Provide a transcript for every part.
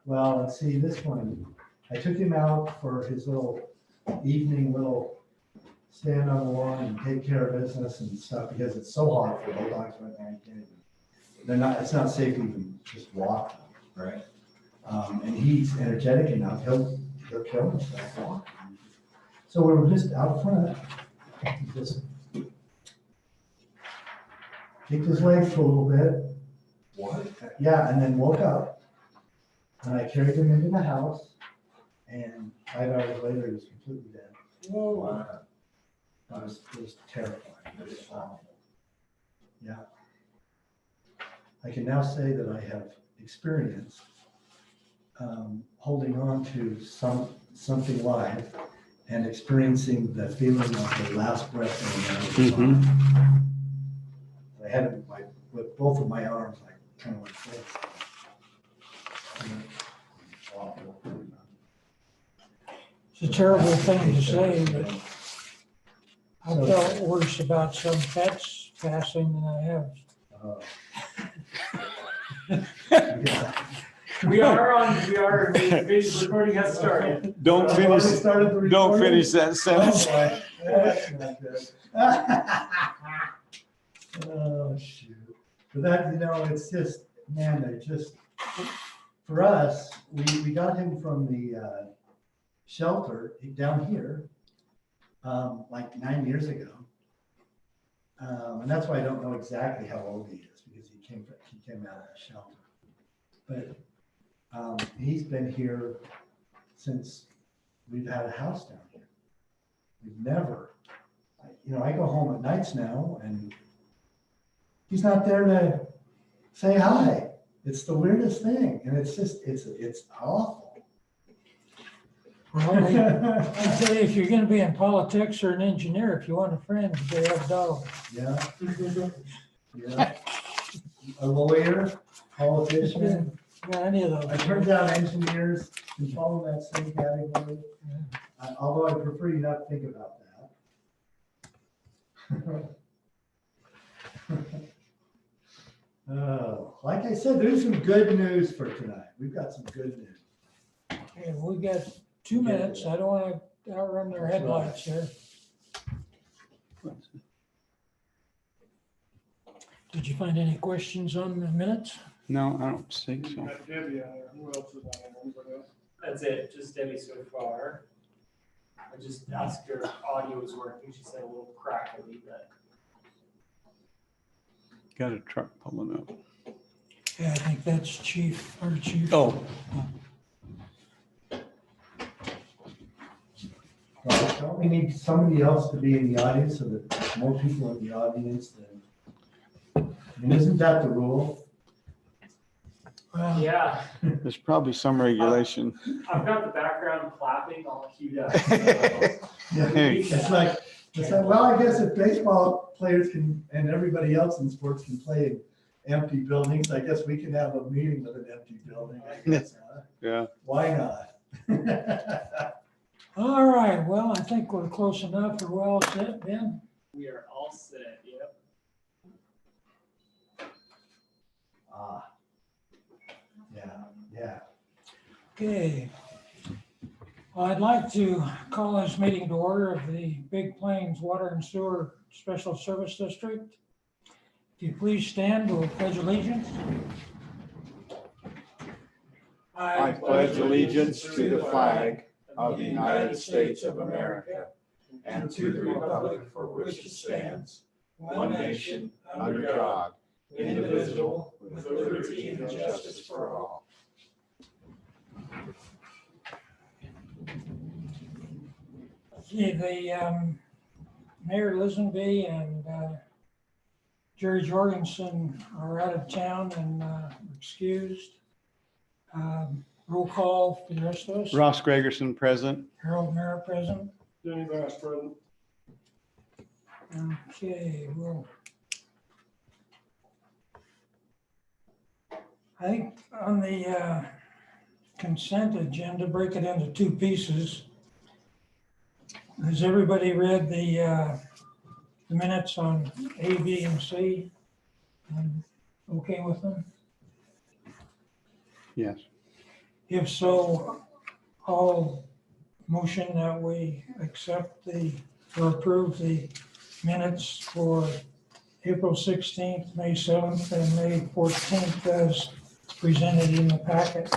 Well, let's see, this one, I took him out for his little evening stand on the lawn and take care of business and stuff because it's so hot for bulldogs right now. You can't even, it's not safe to even just walk them. Right. And he's energetic enough, he'll kill himself. So we were just out front, just kicked his legs for a little bit. What? Yeah, and then woke up. And I carried him into the house, and 5 hours later, he was completely dead. Whoa. It was terrifying. It was awful. Yeah. I can now say that I have experienced holding on to something live and experiencing the feeling of the last breath going out of the song. I had it with both of my arms, like kind of like this. It's a terrible thing to say, but I felt worse about some pets passing than I have. We are, the recording has started. Don't finish that sentence. Oh, shoot. But that, it's just, man, they're just, for us, we got him from the shelter down here, like 9 years ago. And that's why I don't know exactly how old he is, because he came out of the shelter. But he's been here since we've had a house down here. We've never, I go home at nights now and he's not there to say hi. It's the weirdest thing. And it's just, it's awful. Well, I tell you, if you're gonna be in politics or an engineer, if you want a friend, they have dogs. Yeah. Yeah. A lawyer, politician. Yeah, any of I those. turned down engineers and follow that same category. Although I prefer you not think about that. Oh, like I said, there's some good news for tonight. We've got some good news. Okay, we got 2 minutes. I don't wanna outrun their headlights here. Did you find any questions on the minutes? No, I don't think so. Debbie, who else is on there? Anybody else? That's it, just Debbie so far. I just asked her if audio was working. She said a little crackly, but. Got a truck pulling up. Yeah, I think that's our chief. Oh, Well, don't we need somebody else to be in the audience so that more people in the audience than, isn't that the rule? Well, Yeah, there's probably some regulation. I've got the background clapping all queued up. Yeah, it's like, well, I guess if baseball players can, and everybody else in sports can play in empty buildings, I guess we can have a meeting with an empty building, I guess, huh? Yeah. Why not? all right, well, I think we're close enough. We're well set, Ben. We are all set, yep. Yeah. Okay. Well, I'd like to call this meeting to order of the Big Plains Water and Sewer Special Service District. If you please stand, we'll pledge allegiance. I pledge allegiance to the flag of the United States of America and to the republic for which it stands, one nation, under God, indivisible, with liberty and justice for all. Okay, the Mayor Lisenby and Jerry Jorgensen are out of town and excused. Roll call for the rest of us. Ross Gregerson present. Harold Mayer present. Jenny Bass present. Okay, well, I think on the consent agenda, break it into 2 pieces. Has everybody read the minutes on A, B, and C? Okay with them? Yes. If so, I'll motion that we accept or approve the minutes for April 16th, May 7th, and May 14th as presented in the packet.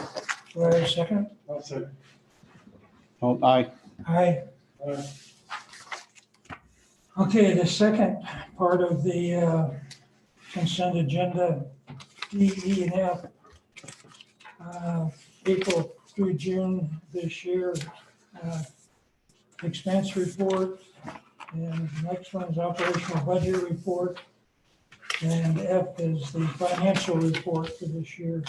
Do I have a second? I'll second. Oh, aye. Aye. Okay, the second part of the consent agenda, D, E, and F. April through June this year, expense report, and next one's operational budget report, and F is the financial report for this year.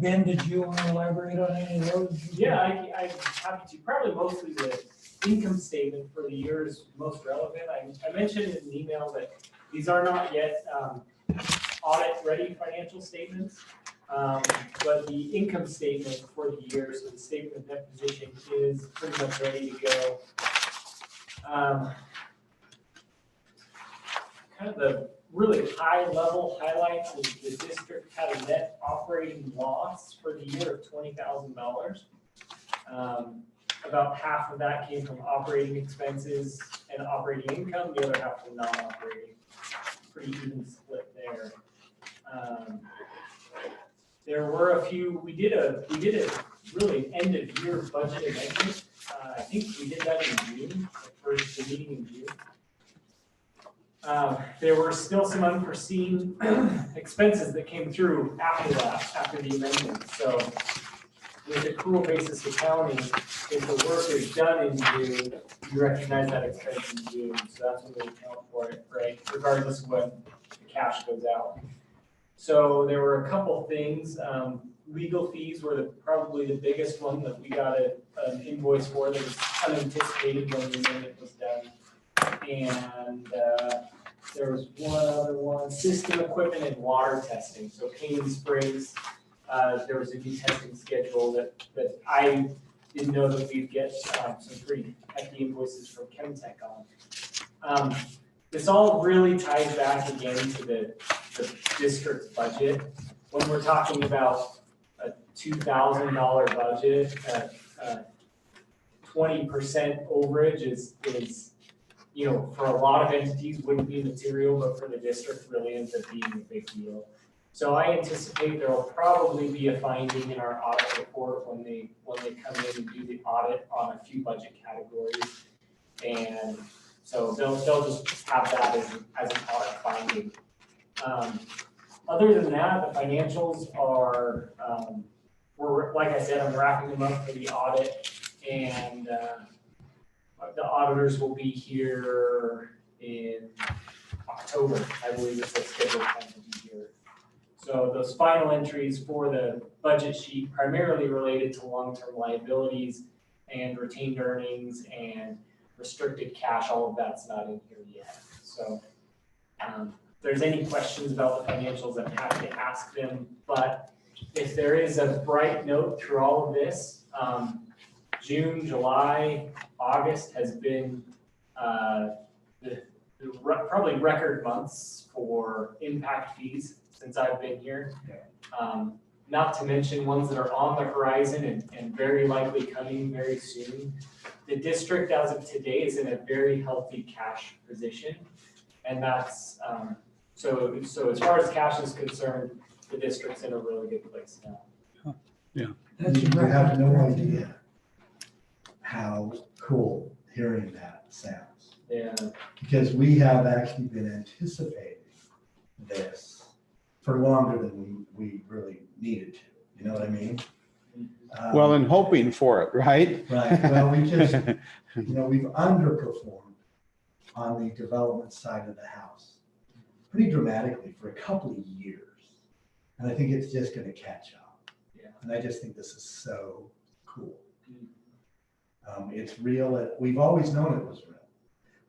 Ben, did you want to elaborate on any of those? Yeah, I'm happy to. Probably mostly the income statement for the year is most relevant. I mentioned in an email that these are not yet audit-ready financial statements, but the income statement for the year, so the statement of net position is pretty much ready to go. Kind of the really high-level highlights is the district had a net operating loss for the year of $20,000. About half of that came from operating expenses and operating income, the other half from non-operating. Pretty even split there. There were a few, we did a really end of year budget amendment. I think we did that in June, the meeting in June. There were still some unforeseen expenses that came through after that, after the amendment. So with accrual basis accounting, if the work is done in June, you recognize that expense in June. So that's when we account for it, right? Regardless of when the cash goes out. So there were a couple things. Legal fees were probably the biggest one that we got an invoice for that was unanticipated when the amendment was done. And there was one other one, system equipment and water testing. So Canyon Springs, there was a new testing schedule that I didn't know that we'd get some pretty hefty invoices from Chemtech on. This all really ties back again to the district's budget. When we're talking about a $2,000 budget, 20% overage is, you know, for a lot of entities wouldn't be material, but for the district really ends up being a big deal. So I anticipate there will probably be a finding in our audit report when they come in and do the audit on a few budget categories. And so they'll just have that as an audit finding. Other than that, the financials are, like I said, I'm wrapping them up for the audit, and the auditors will be here in October, I believe is the scheduled time to be here. So those final entries for the budget sheet primarily related to long-term liabilities and retained earnings and restricted cash, all of that's not in here yet. So if there's any questions about the financials, I'm happy to ask them. But if there is a bright note through all of this, June, July, August has been probably record months for impact fees since I've been here. Not to mention ones that are on the horizon and very likely coming very soon. The district as of today is in a very healthy cash position. And that's, so as far as cash is concerned, the district's in a really good place now. That's You have no idea how cool hearing that sounds. Yeah. Because we have actually been anticipating this for longer than we really needed to. You know what I mean? Well, and hoping for it, right? Right. Well, we just, we've underperformed on the development side of the house pretty dramatically for a couple of years. And I think it's just going to catch up. Yeah. And I just think this is so cool. It's real. We've always known it was real,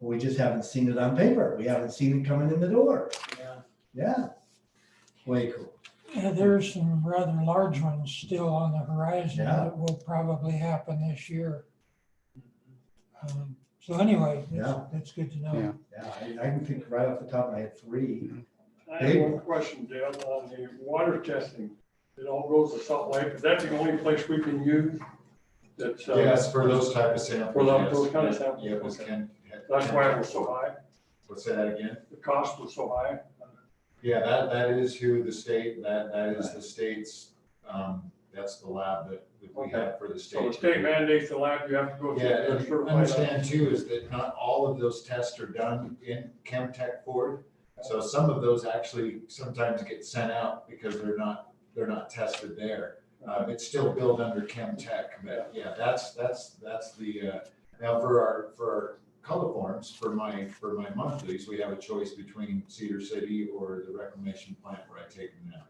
but we just haven't seen it on paper. We haven't seen it coming in the door. Yeah. Yeah. Way cool. Yeah, there's some rather large ones still on the horizon Yeah. that will probably happen this year. So anyway, Yeah. that's good to Yeah. know. Yeah, I can think right off the top of my head 3. I have one question, Dale, on the water testing. It all goes to Salt Lake. Is that the only place we can use? That's, Yes, for those type of samples. For those- yes. those kind of samples, Yeah, it was okay. Ken. That's why it was so high. What's that again? The cost was so high. Yeah, that is who the state, that is the state's, that's the lab that we have for the state. So the state mandates the lab, you have to go through. Yeah, their and certified lab. understand too is that not all of those tests are done in Chemtech Ford. So some of those actually sometimes get sent out because they're not tested there. It's still billed under Chemtech, but yeah, that's the, now for our coliforms, for my monthlies, we have a choice between Cedar City or the reclamation plant where I take them now.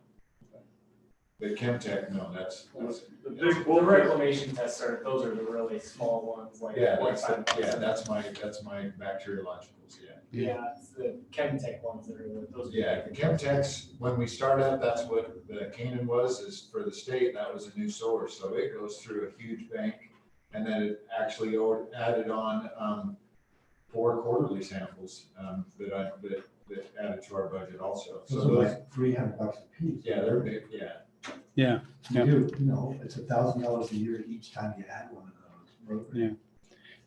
But Chemtech, no, that's, The big The bull reclamation tests those are the really small ones, like yeah, 45 that's my bacteriologicals, yeah. Yeah, it's the Chemtech ones that are those. are Yeah, the Chemtex, when we started up, that's what the Canaan was, is for the state, that was a new source, so it goes through a huge bank. And then it actually added on, 4 quarterly samples, that added to our budget also. So So those, like $300 a piece. yeah, they're big, yeah. Yeah. You do, it's $1,000 a year each time you add one of those. Yeah.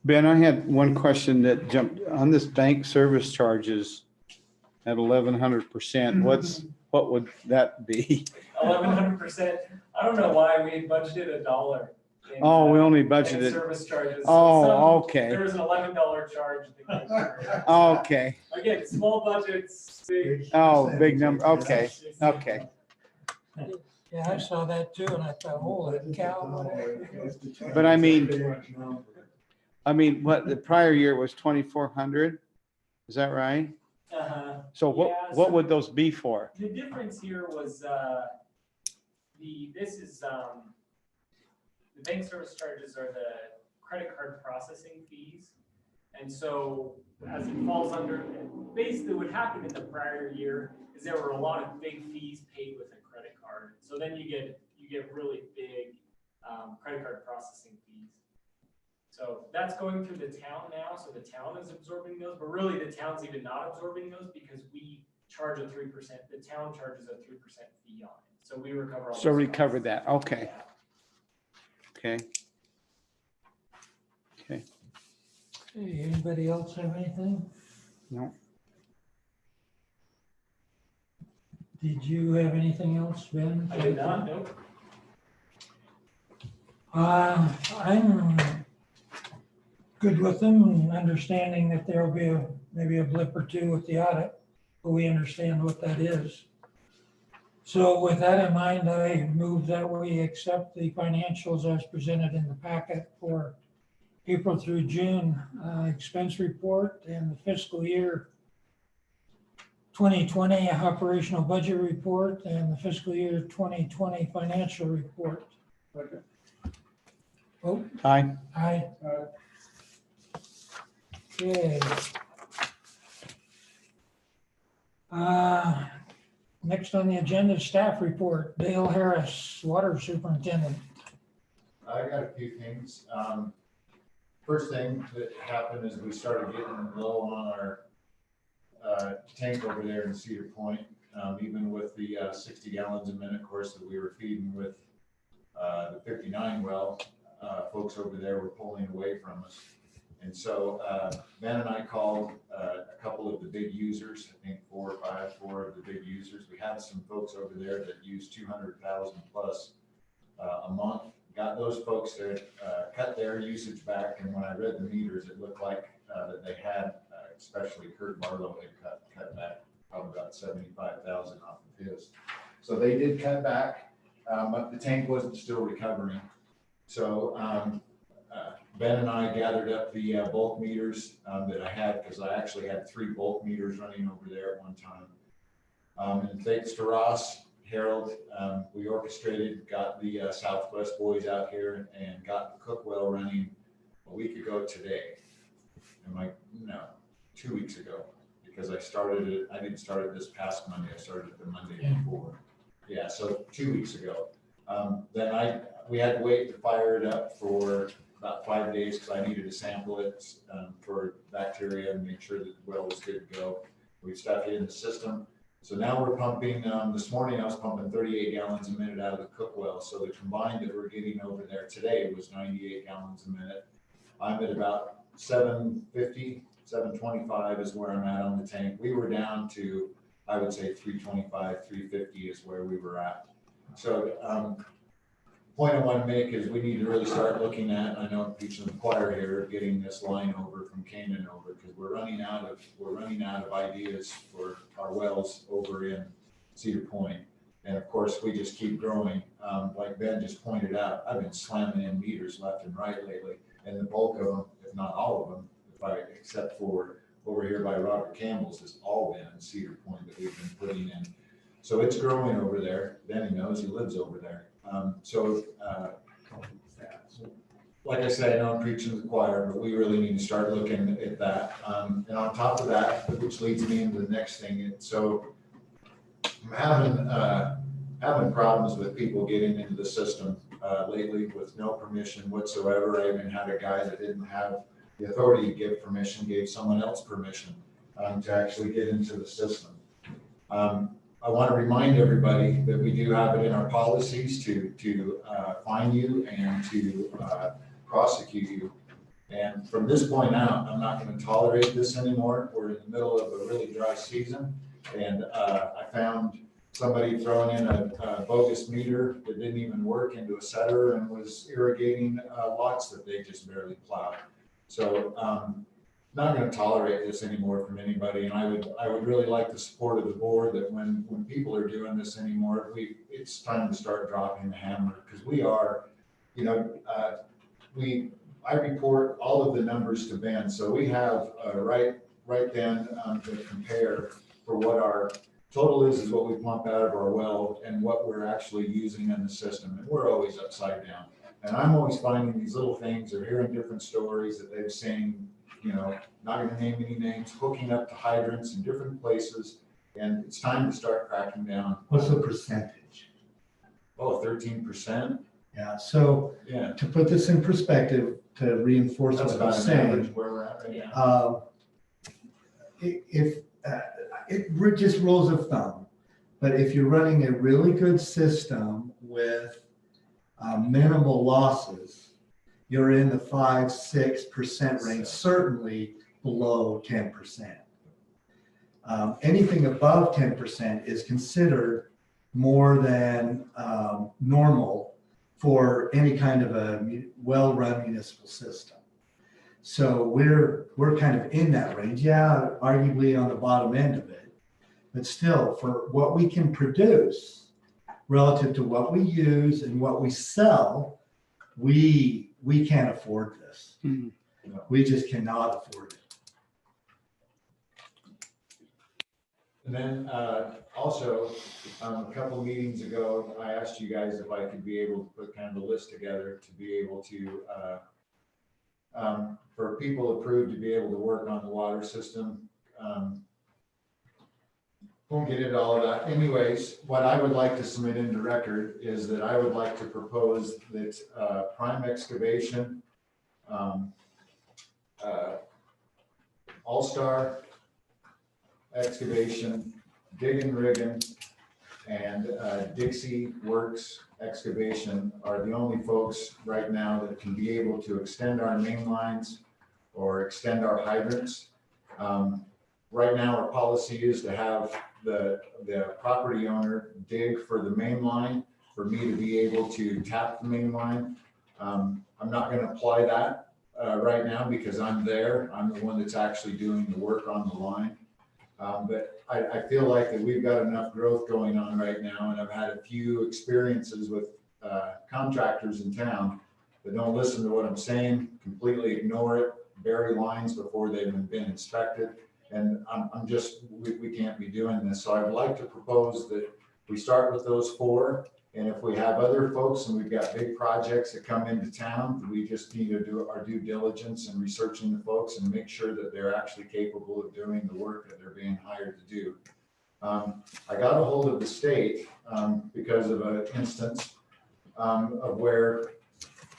Ben, I had one question that jumped on this bank service charges at 1,100%. What would that be? 1100%. I don't know why we budgeted $1. in, Oh, we only in budgeted. Service charges. So Oh, okay. There was an $11 charge. that came through. Okay. Again, small budgets, big. Oh, big number. Okay. Okay. Yeah, I saw that too, and I thought, holy cow. But I mean, what the prior year was 2,400? Is that right? Uh-huh. So Yeah, what so- would those be for? The difference here was, the bank service charges are the credit card processing fees. And so as it falls under, basically what happened in the prior year is there were a lot of big fees paid with a credit card. So then you get really big, credit card processing fees. So that's going through the town now, so the town is absorbing those, but really the town's even not absorbing those because we charge a 3%, the town charges a 3% fee on it. So we recover all. So those recover costs. that. Okay. Yeah. Okay. Hey, anybody else have anything? No. Did you have anything else, Ben? I did not, nope. I'm good with them, understanding that there'll be maybe a blip or two with the audit, but we understand what that is. So with that in mind, I move that we accept the financials as presented in the packet for April through June expense report and the fiscal year 2020 operational budget report and the fiscal year 2020 financial report. Okay. Oh, Aye. aye. Okay. Next on the agenda, staff report, Dale Harris, Water Superintendent. I got a few things. First thing that happened is we started getting low on our tank over there in Cedar Point. Even with the 60 gallons a minute course that we were feeding with the 59 well, folks over there were pulling away from us. And so Ben and I called a couple of the big users, I think 4 of the big users. We had some folks over there that use 200,000 plus a month. Got those folks to cut their usage back, and when I read the meters, it looked like that they had, especially Kurt Barlow, had cut back probably about 75,000 off of his. So they did cut back, but the tank wasn't still recovering. So Ben and I gathered up the bulk meters that I had, because I actually had 3 bulk meters running over there at one time. And thanks to Ross, Harold, we orchestrated, got the Southwest boys out here and got the cook well running a week ago today. I'm like, no, 2 weeks ago, because I started it, I didn't start it this past Monday, I started it the Monday before. Yeah, so 2 weeks ago. Then we had to wait to fire it up for about 5 days because I needed to sample it for bacteria and make sure that the well was good to go. We stuck it in the system. So now we're pumping, this morning I was pumping 38 gallons a minute out of the cook well. So the combined that we're getting over there today was 98 gallons a minute. I'm at about 750, 725 is where I'm at on the tank. We were down to, I would say 325, 350 is where we were at. So point I want to make is we need to really start looking at, I know I'm preaching to the choir here, getting this line over from Canaan over, because we're running out of ideas for our wells over in Cedar Point. And of course, we just keep growing. Like Ben just pointed out, I've been slamming in meters left and right lately, and the bulk of them, if not all of them, except for over here by Robert Campbell's, has all been in Cedar Point that we've been putting in. So it's growing over there. Benny knows, he lives over there. Like I said, I know I'm preaching to the choir, but we really need to start looking at that. And on top of that, which leads me into the next thing. So I'm having problems with people getting into the system lately with no permission whatsoever. I even had a guy that didn't have the authority to give permission, gave someone else permission to actually get into the system. I want to remind everybody that we do have it in our policies to fine you and to prosecute you. And from this point out, I'm not going to tolerate this anymore. We're in the middle of a really dry season, and I found somebody throwing in a bogus meter that didn't even work into a setter and was irrigating lots that they just barely plowed. So not going to tolerate this anymore from anybody, and I would really like the support of the board that when people are doing this anymore, it's time to start dropping the hammer, because we are, you know, I report all of the numbers to Ben, so we have right then to compare for what our total is what we pump out of our well and what we're actually using in the system, and we're always upside down. And I'm always finding these little things or hearing different stories that they've seen, you know, not going to name any names, hooking up to hydrants in different places. And it's time to start cracking down. What's the percentage? Oh, 13%? Yeah, so Yeah. to put this in perspective, to reinforce That's what I'm about an average saying, where we're at right now. if it just rules of thumb, but if you're running a really good system with minimal losses, you're in the 5-6% range, certainly below 10%. Anything above 10% is considered more than normal for any kind of a well-run municipal system. So we're kind of in that range, yeah, arguably on the bottom end of it, but still for what we can produce relative to what we use and what we sell, we can't afford this. Mhm. We just cannot afford it. And then also, a couple meetings ago, I asked you guys if I could be able to put kind of a list together to be able to, for people approved to be able to work on the water system. Won't get into all of that. Anyways, what I would like to submit into record is that I would like to propose that Prime Excavation, All-Star Excavation, Dig and Riggin, and Dixie Works Excavation are the only folks right now that can be able to extend our main lines or extend our hydrants. Right now, our policy is to have the property owner dig for the main line for me to be able to tap the main line. I'm not going to apply that right now because I'm there. I'm the one that's actually doing the work on the line. But I feel like that we've got enough growth going on right now, and I've had a few experiences with contractors in town that don't listen to what I'm saying, completely ignore it, bury lines before they've even been inspected. And we can't be doing this. So I'd like to propose that we start with those four. And if we have other folks and we've got big projects that come into town, we just need to do our due diligence and researching the folks and make sure that they're actually capable of doing the work that they're being hired to do. I got a hold of the state because of an instance of where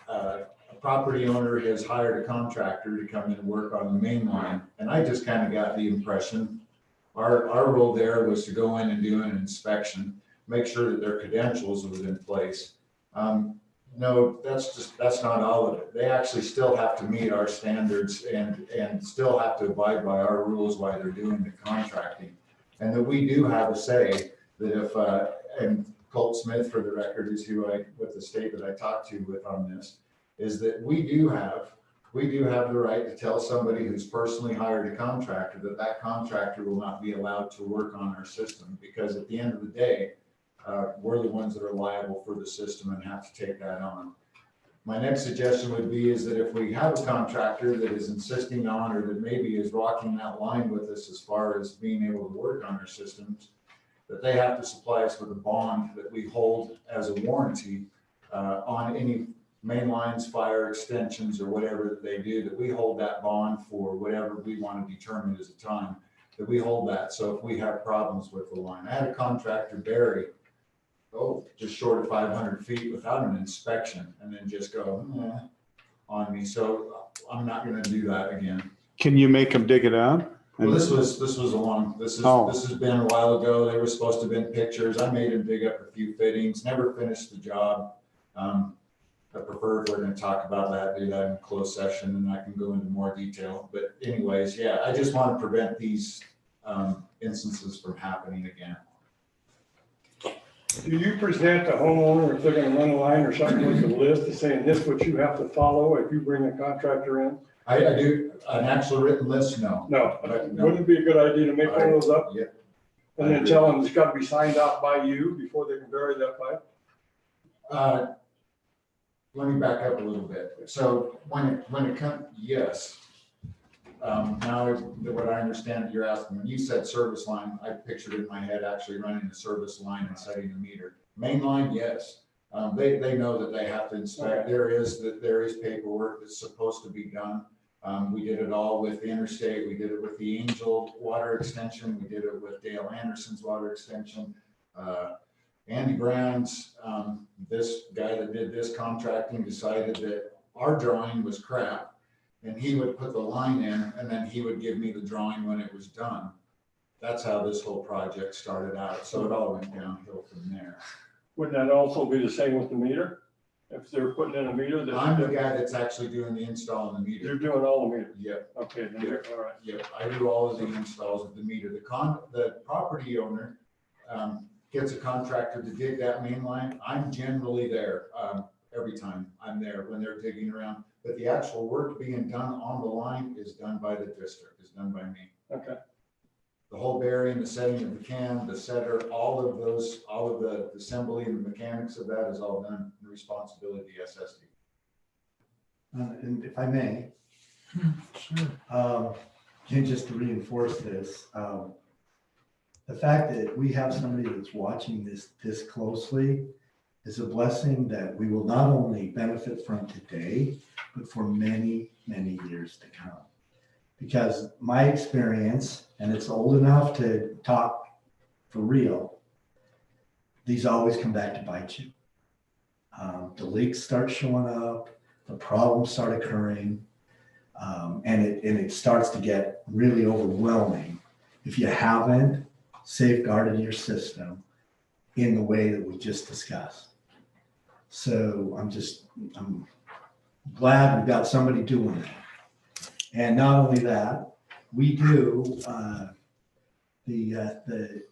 a property owner has hired a contractor to come and work on the main line. And I just kind of got the impression Our role there was to go in and do an inspection, make sure that their credentials was in place. No, that's not all of it. They actually still have to meet our standards and still have to abide by our rules while they're doing the contracting. And that we do have a say that if, and Colt Smith, for the record, is with the state that I talked to with on this, is that we do have the right to tell somebody who's personally hired a contractor that that contractor will not be allowed to work on our system, because at the end of the day, we're the ones that are liable for the system and have to take that on. My next suggestion would be is that if we have a contractor that is insisting on, or that maybe is walking that line with us as far as being able to work on our systems, that they have to supply us with a bond that we hold as a warranty on any main lines, fire extensions, or whatever that they do, that we hold that bond for whatever we want to determine as a time, that we hold that. So if we have problems with the line, I had a contractor bury, just short of 500 feet without an inspection, and then just go on me. So I'm not going to do that again. Can you make them dig it out? Well, this has been a while ago. They were supposed to have been pictures. I made him dig up a few fittings, never finished the job. I prefer if we're going to talk about that, do that in closed session, and I can go into more detail. But anyways, yeah, I just want to prevent these instances from happening again. Do you present the homeowner if they're gonna run a line or something with a list of saying this is what you have to follow if you bring a contractor in? I do an actual written list, no. No, No. wouldn't it be a good idea to make one of those up? Yeah. And then tell them it's gotta be signed off by you before they can bury that pipe? Let me back up a little bit. So when it comes, yes. Now, what I understand you're asking, when you said service line, I pictured in my head actually running the service line and setting the meter. Main line, yes. They know that they have to inspect. There is paperwork that's supposed to be done. We did it all with the interstate. We did it with the Angel water extension. We did it with Dale Anderson's water extension. Andy Brown's, this guy that did this contracting decided that our drawing was crap, and he would put the line in, and then he would give me the drawing when it was done. That's how this whole project started out. So it all went downhill from there. Wouldn't that also be the same with the meter? If they're putting in a meter that. I'm the guy that's actually doing the install on the meter. You're doing all the meters? Yep. Okay, then you're, all right. Yep, I do all of the installs of the meter. The property owner gets a contractor to dig that main line. I'm generally there every time I'm there when they're digging around. But the actual work being done on the line is done by the district, is done by me. Okay. The whole burying, the setting of the can, the setter, all of the assembly and the mechanics of that is all done in responsibility of the SSD. And if I may, Sure. and just to reinforce this, the fact that we have somebody that's watching this closely is a blessing that we will not only benefit from today, but for many, many years to come. Because my experience, and it's old enough to talk for real, these always come back to bite you. The leaks start showing up, the problems start occurring, and it starts to get really overwhelming if you haven't safeguarded your system in the way that we just discussed. So I'm glad we've got somebody doing that. And not only that, we do, the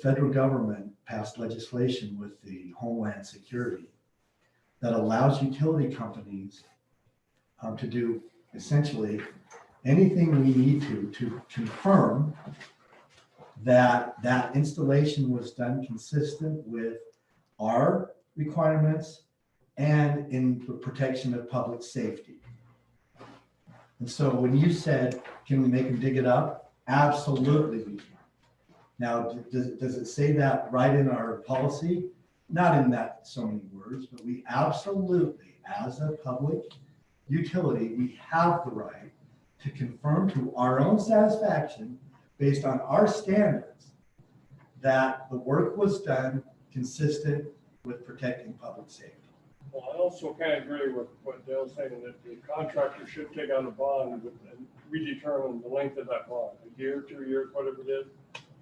federal government passed legislation with the Homeland Security that allows utility companies to do essentially anything we need to confirm that that installation was done consistent with our requirements and in the protection of public safety. And so when you said, can we make them dig it up? Absolutely we can. Now, does it say that right in our policy? Not in that so many words, but we absolutely, as a public utility, we have the right to confirm to our own satisfaction, based on our standards, that the work was done consistent with protecting public safety. Well, I also kind of agree with what Dale's saying, that the contractor should take out a bond and we determine the length of that bond, a year, 2 years, whatever it is.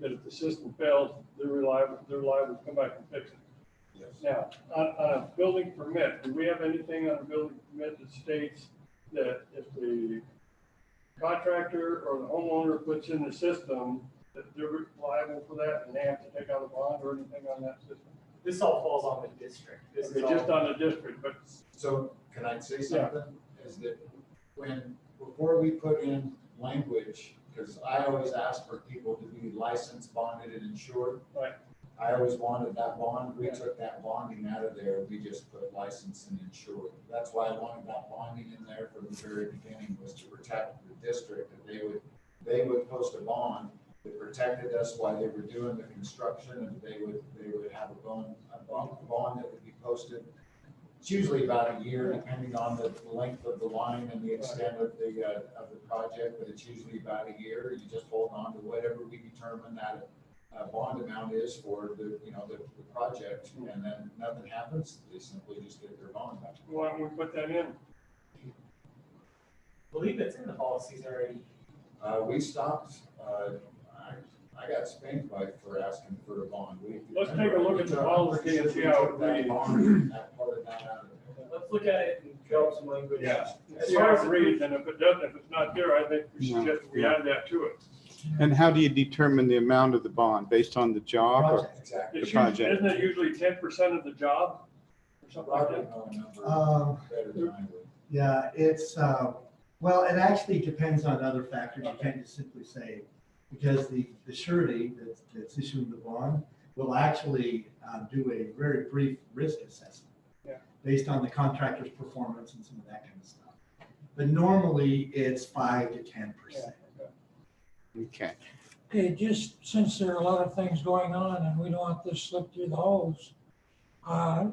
that if the system fails, they're liable to come back and fix it. Yes. Now, on a building permit, do we have anything on a building permit that states that if the contractor or the homeowner puts in the system, that they're liable for that and they have to take out a bond or anything on that system? This all falls on the district. This is Okay, just all, on the district, but So can I say something? Is that before we put in language, because I always ask for people to be licensed, bonded, and insured. Right. I always wanted that bond. We took that bonding out of there. We just put licensed and insured. That's why I wanted that bonding in there from the very beginning, was to protect the district. That they would post a bond that protected us while they were doing the construction, and they would have a bond that would be posted. It's usually about a year, depending on the length of the line and the extent of the project, but it's usually about a year. You just hold on to whatever we determine that bond amount is for the project, and then nothing happens, they simply just get their bond back. why don't we put that in? I believe it's in the policies already. We stopped, I got spanked for asking for a bond. Let's take a look at the policy and see how it reads. That part of that out of it. Let's look at it and develop some language. As See far how as it reads, and if it doesn't, if it's not there, I think we should No. just, we add that to it. And how do you determine the amount of the bond? Based on the job or? Project. Exactly. It's project. usually, isn't it usually 10% of the job? Or something like Probably that? know a number Um, better than I would. Yeah, it's, well, it actually depends on other factors. You can't just simply say, because the surety that's issuing the bond will actually do a very brief risk assessment Yeah. based on the contractor's performance and some of that kind of stuff. But normally it's 5 to 10%. Okay. Okay, just since there are a lot of things going on and we don't want this slipped through the holes, I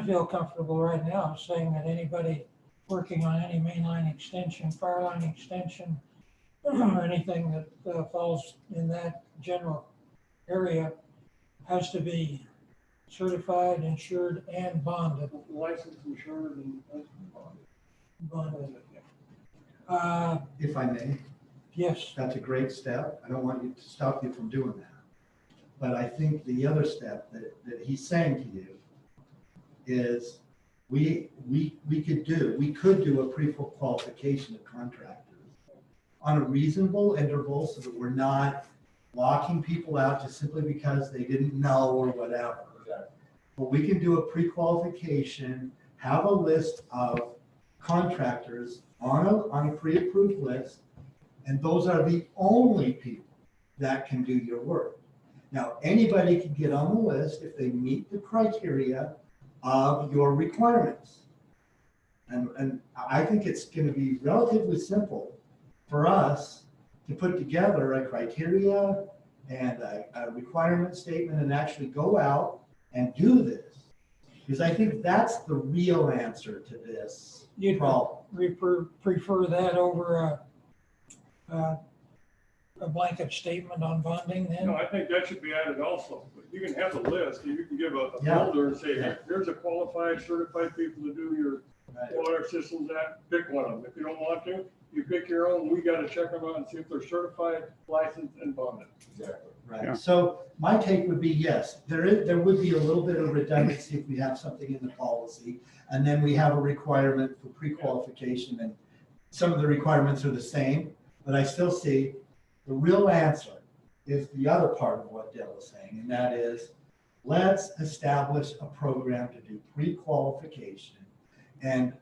feel comfortable right now saying that anybody working on any mainline extension, fire line extension, or anything that falls in that general area has to be certified, insured, and bonded. Licensed, insured, and. Bonded. If I may, Yes, that's a great step. I don't want you to stop you from doing that. But I think the other step that he's saying to you is we could do a pre-qualification of contractors on a reasonable interval so that we're not locking people out just simply because they didn't know or whatever. Exactly. But we can do a pre-qualification, have a list of contractors on a pre-approved list, and those are the only people that can do your work. Now, anybody can get on the list if they meet the criteria of your requirements. And I think it's going to be relatively simple for us to put together a criteria and a requirement statement and actually go out and do this. Because I think that's the real answer to this you'd problem. prefer that over a blanket statement on bonding then? No, I think that should be added also. You can have a list, and you can give a Yeah. folder and say, "Hey, here's a qualified, certified people to do your water systems at, pick one of them. If you don't want to, you pick your own. We gotta check them out and see if they're certified, licensed, and bonded. Exactly. Yeah. Right, so my take would be, yes, there would be a little bit of redundancy if we have something in the policy. And then we have a requirement for pre-qualification, and some of the requirements are the same, but I still see the real answer is the other part of what Dale is saying, and that is, let's establish a program to do pre-qualification and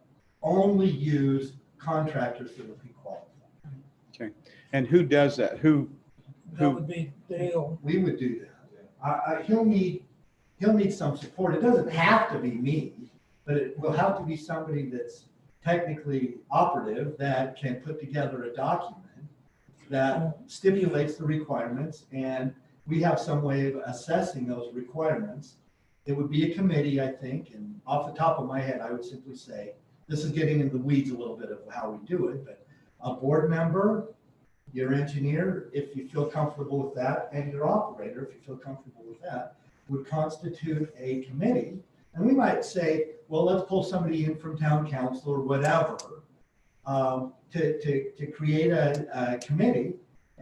only use contractors that are pre-qualified. And who does that? Who? That would be Dale. We would do that. He'll need some support. It doesn't have to be me, but it will have to be somebody that's technically operative that can put together a document that stipulates the requirements, and we have some way of assessing those requirements. It would be a committee, I think, and off the top of my head, I would simply say, this is getting in the weeds a little bit of how we do it, but a board member, your engineer, if you feel comfortable with that, and your operator, if you feel comfortable with that, would constitute a committee. And we might say, well, let's pull somebody in from town council or whatever, to create a committee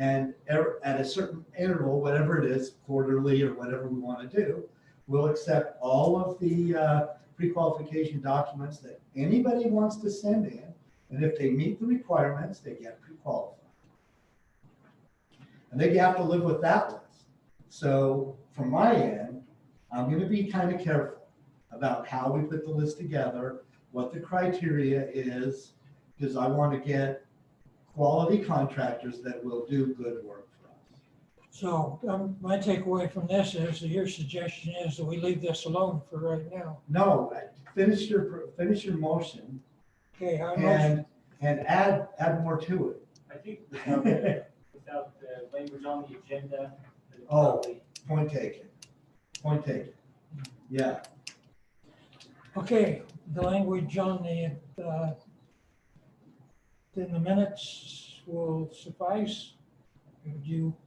And at a certain interval, whatever it is, quarterly or whatever we want to do, we'll accept all of the pre-qualification documents that anybody wants to send in. And if they meet the requirements, they get pre-qualified. And they have to live with that list. So from my end, I'm going to be kind of careful about how we put the list together, what the criteria is, because I want to get quality contractors that will do good work for us. So my takeaway from this is that your suggestion is that we leave this alone for right now. No, finish your motion Okay, I motion, and add more to it. I think without the language on the agenda. it'd Oh. probably- Point taken. Point taken. Yeah. okay, the language on the, in the minutes will suffice.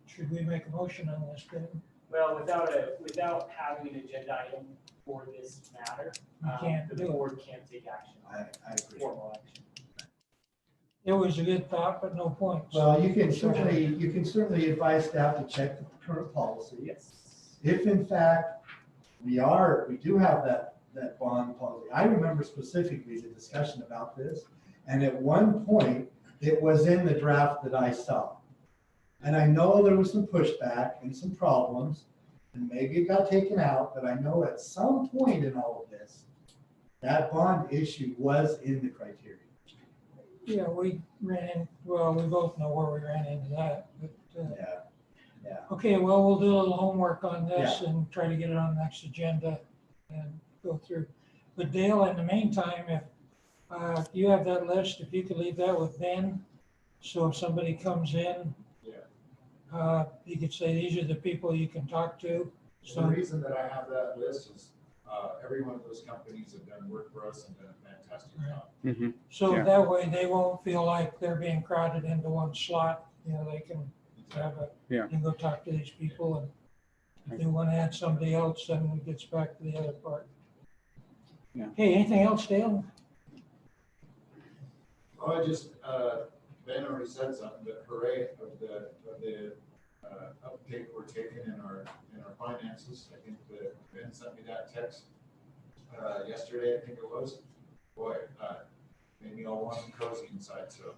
Should we make a motion on this, Ben? Well, without having an agenda item for this matter, We can't the do it. board can't take action on I agree. formal action. It was a good thought, but no points. Well, you can certainly advise staff to check the current policy. Yes. If in fact we do have that bond policy. I remember specifically the discussion about this. And at one point, it was in the draft that I saw. And I know there was some pushback and some problems, and maybe it got taken out, but I know at some point in all of this, that bond issue was in the criteria. Yeah, we both know where we ran into that, but, Yeah. okay, well, we'll do a little homework on this and try to get it on the next agenda and go through. But Dale, in the meantime, if you have that list, if you could leave that with Ben, so if somebody comes in, you could say, these are the people you can talk to. The So, reason that I have that list is, every one of those companies have done work for us and done a fantastic job. Mhm. so Yeah. that way they won't feel like they're being crowded into one slot. You know, they can have Yeah. you can go talk to these people, and if they want to add somebody else, then it gets back to the other part. Yeah. Hey, anything else, Dale? Oh, I just, Ben already said something, but hooray of the uptake we're taking in our finances. I think that Ben sent me that text, yesterday, I think it was. Boy, made me all warm and cozy inside, so.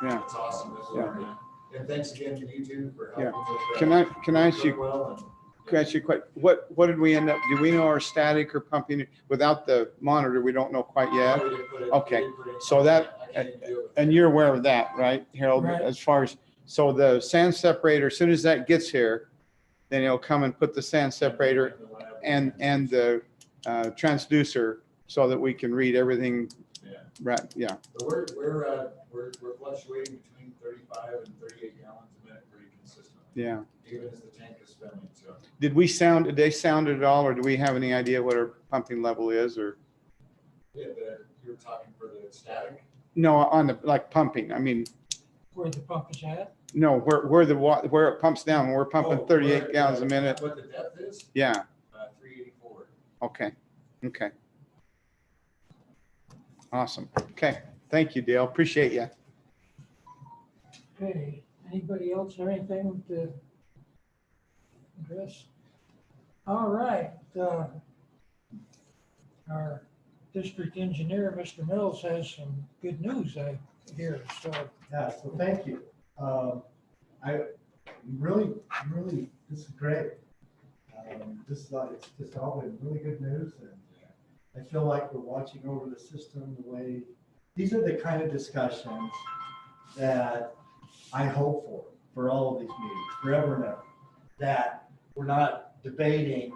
Yeah. It's awesome that we're, and thanks again to you two for Yeah. helping with. Can I ask you, Well, and. can I ask you what did we end up, do we know our static or pumping without the monitor? We don't know quite yet. We didn't put it- Okay. we didn't put it in- So that- I can't even do it. And you're aware of that, right, Harold? Right. As far as, so the sand separator, as soon as that gets here, then he'll come and put the sand separator and the transducer so that we can read everything. Yeah. Right, yeah. But we're fluctuating between 35 and 38 gallons a minute pretty consistently. Yeah. Even as the tank is filling, so. Did they sound it at all, or do we have any idea what our pumping level is, or? Yeah, you were talking for the static? No, on the, like pumping, I mean, Where the pump is at? no, where it pumps down, we're pumping Oh, 38 where- gallons a minute. What the depth is? Yeah, 384. okay. Awesome. Okay, thank you, Dale. Appreciate you. Okay, anybody else have anything to address? All right, our district engineer, Mr. Mills, has some good news I hear, so. Yeah, so thank you. I really, this is great. It's just all been really good news, and I feel like we're watching over the system the way, these are the kind of discussions that I hope for all of these meetings, forever and ever. That we're not debating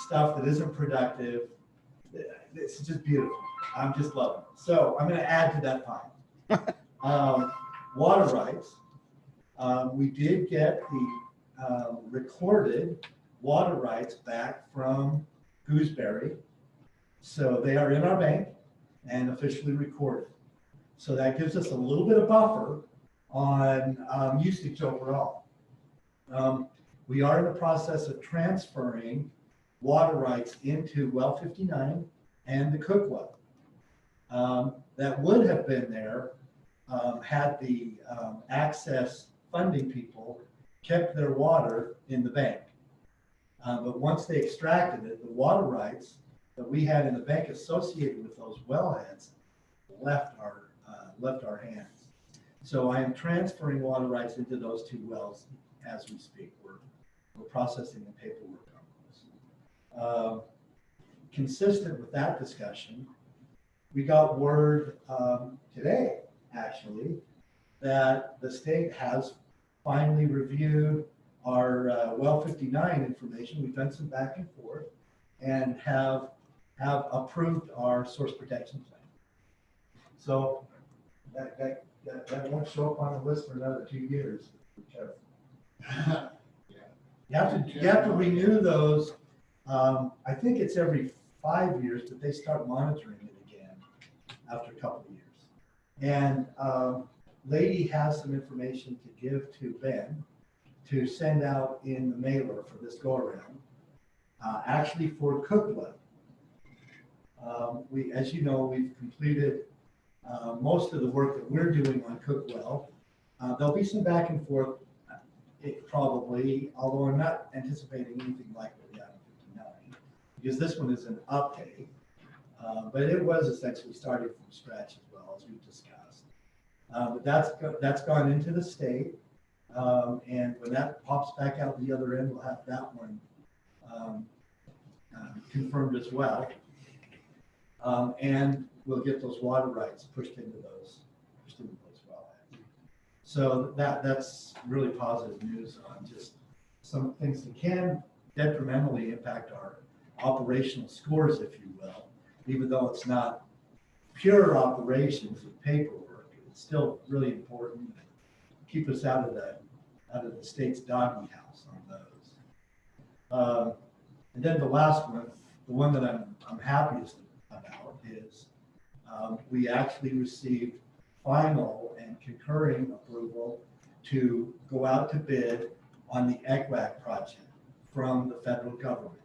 stuff that isn't productive. It's just beautiful. I'm just loving it. So I'm gonna add to that pile. Water rights. We did get the recorded water rights back from Gooseberry. So they are in our bank and officially recorded. So that gives us a little bit of buffer on usage overall. We are in the process of transferring water rights into well 59 and the Cook well. That would have been there had the access funding people kept their water in the bank. But once they extracted it, the water rights that we had in the bank associated with those wellheads left our hands. So I am transferring water rights into those 2 wells as we speak. We're processing the paperwork on those. Consistent with that discussion, we got word today, actually, that the state has finally reviewed our well 59 information. We've done some back and forth and have approved our source protection plan. So that won't show up on the list for another 2 years. Be careful. You have to renew those. I think it's every 5 years, but they start monitoring it again after a couple of years. And Lady has some information to give to Ben to send out in the mailer for this go around, actually for Cookwood. As you know, we've completed most of the work that we're doing on Cookwell. There'll be some back and forth, probably, although I'm not anticipating anything like what we had in 59, because this one is an update. But it was essentially starting from scratch as well, as we've discussed. But that's gone into the state. And when that pops back out the other end, we'll have that one confirmed as well. And we'll get those water rights pushed into those wellheads. So that's really positive news on just some things that can detrimentally impact our operational scores, if you will, even though it's not pure operations of paperwork. It's still really important to keep us out of the state's doggy house on those. And then the last one, the one that I'm happiest about is we actually received final and concurring approval to go out to bid on the EGWAC project from the federal government.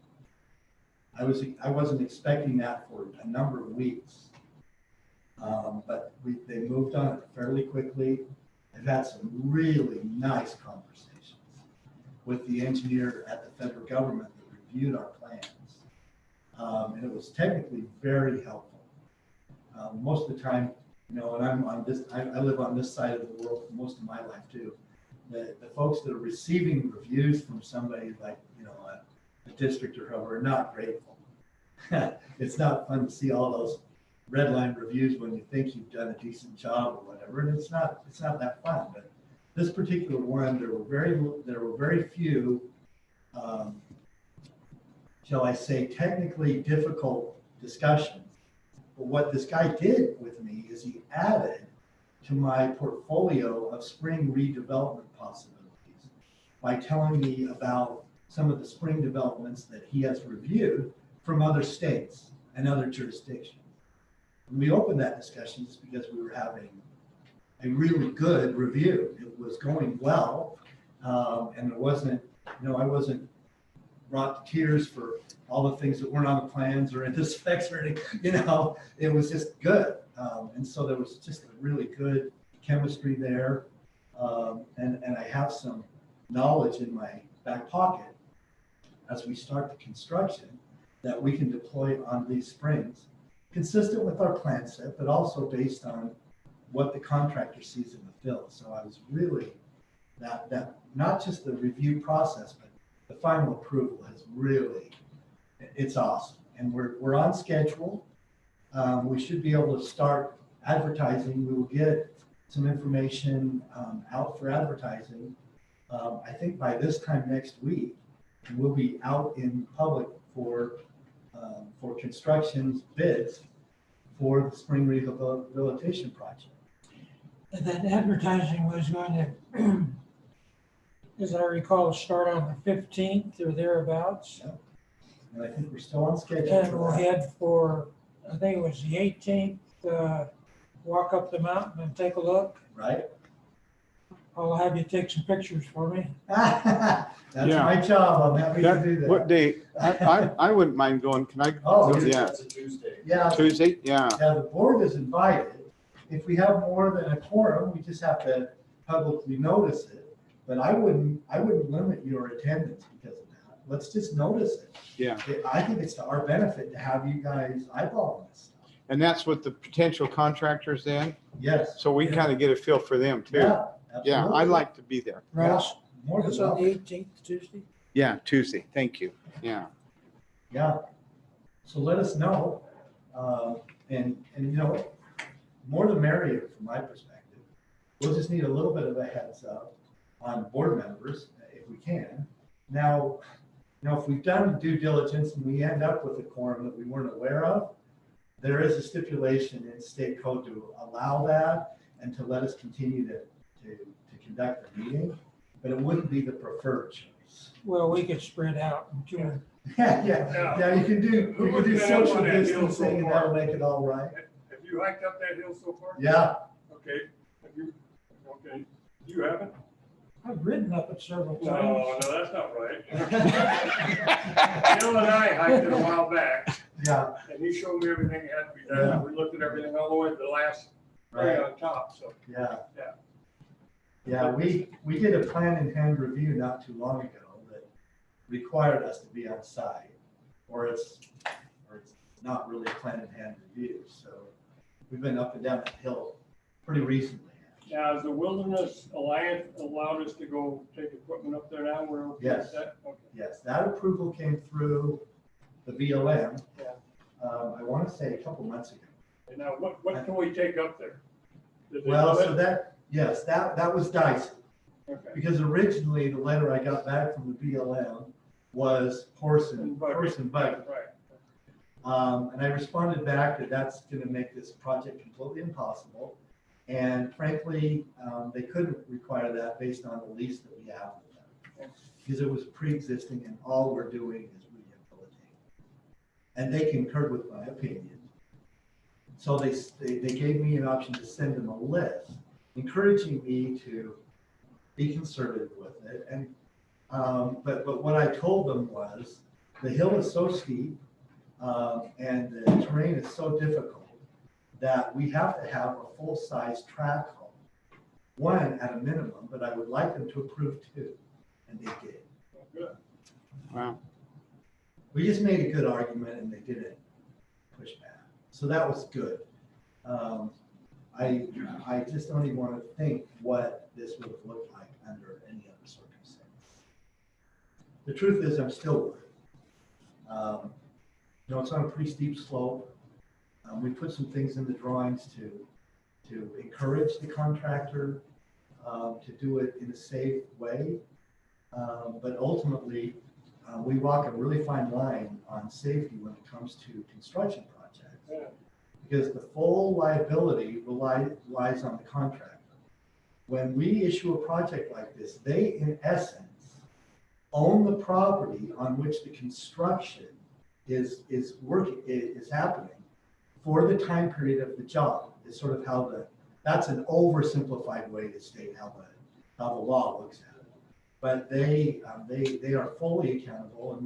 I wasn't expecting that for a number of weeks, but they moved on it fairly quickly. I've had some really nice conversations with the engineer at the federal government that reviewed our plans. And it was technically very helpful. Most of the time, and I'm on this, I live on this side of the world for most of my life too. The folks that are receiving reviews from somebody like, a district or whoever are not grateful. It's not fun to see all those red line reviews when you think you've done a decent job or whatever, and it's not that fun. But this particular one, there were very few, shall I say, technically difficult discussions. But what this guy did with me is he added to my portfolio of spring redevelopment possibilities by telling me about some of the spring developments that he has reviewed from other states and other jurisdictions. When we opened that discussion, it's because we were having a really good review. It was going well, and it wasn't, I wasn't brought to tears for all the things that weren't on the plans or in the specs or anything, it was just good. And so there was just a really good chemistry there. And I have some knowledge in my back pocket as we start the construction that we can deploy on these springs, consistent with our plan set, but also based on what the contractor sees in the field. So I was really, that not just the review process, but the final approval has really, it's awesome. And we're on schedule. We should be able to start advertising. We will get some information out for advertising. I think by this time next week, we'll be out in public for construction bids for the spring rehabilitation project. And that advertising was going to, as I recall, start on the 15th or thereabouts. Yep. And I think we're still on schedule. And for we'll that. head for, I think it was the 18th, walk up the mountain and take a look. Right? I'll have you take some pictures for me. That's Yeah. my job. I'm happy to do that. What day? I wouldn't mind going. Can I? Oh, Yeah, That's a Tuesday. Yeah, Tuesday, yeah. the board is invited. If we have more than a quorum, we just have to publicly notice it. But I wouldn't limit your attendance because of that. Let's just notice it. Yeah. I think it's to our benefit to have you guys eyeballing this stuff. And that's with the potential contractors then? Yes. So we kind of get a feel for them too. Yeah. Yeah, absolutely. I'd like to be there. Ross, More than it's on the welcome. 18th, Tuesday. Yeah, Tuesday. Thank you. Yeah. Yeah. So let us know. And you know, what? More the merrier from my perspective. We'll just need a little bit of a heads up on board members if we can. Now, if we've done due diligence and we end up with a quorum that we weren't aware of, there is a stipulation in state code to allow that and to let us continue to conduct the meeting, but it wouldn't be the preferred choice. Well, we could spread out and join. Yeah, you can do Who's been up social on that hill so distancing and far? that'll make it all right. Have you hiked up that hill so far? Yeah, Okay, have you, okay, you haven't? I've ridden up it several No, times. no, that's not right. Bill and I hiked it a while back, yeah, and he showed me everything that had to be done. We looked at everything all the way to the last thing right, on top, so. yeah. Yeah. Yeah, we did a plan in hand review not too long ago that required us to be on site, or it's not really a plan in hand review, so we've been up and down that hill pretty recently. Now, has the Wilderness Alliance allowed us to go take equipment up there now? We're okay with Yes. that? Okay. Yes, that approval came through the BLM. Yeah. I want to say a couple months ago. And now, what can we take up there? Does it Well, limit? so that was dicey, Okay. because originally the letter I got back from the BLM was horse and buggy. Right. And I responded back that that's gonna make this project completely impossible. And frankly, they couldn't require that based on the lease that we have with them. Because it was pre-existing and all we're doing is rehabilitating. And they concurred with my opinion. So they gave me an option to send them a list, encouraging me to be conservative with it. And, but what I told them was, the hill is so steep, and the terrain is so difficult that we have to have a full-size track home. One at a minimum, but I would like them to approve two, and they did. Good. Wow. We just made a good argument and they didn't push back. So that was good. I just don't even want to think what this would have looked like under any other circumstance. The truth is, I'm still worried. It's on a pretty steep slope. We put some things in the drawings to encourage the contractor to do it in a safe way. But ultimately, we walk a really fine line on safety when it comes to construction projects. Yeah. Because the full liability lies on the contractor. When we issue a project like this, they, in essence, own the property on which the construction is happening for the time period of the job. Is sort of how that's an oversimplified way to state how the law looks at it. But they are fully accountable, and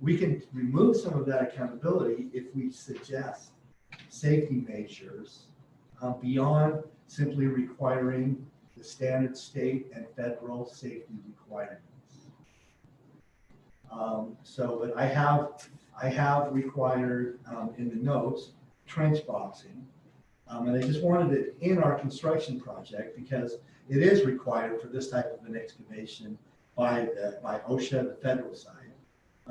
we can remove some of that accountability if we suggest safety measures beyond simply requiring the standard state and federal safety requirements. But I have required in the notes trench boxing, and I just wanted it in our construction project because it is required for this type of an excavation by OSHA, the federal side.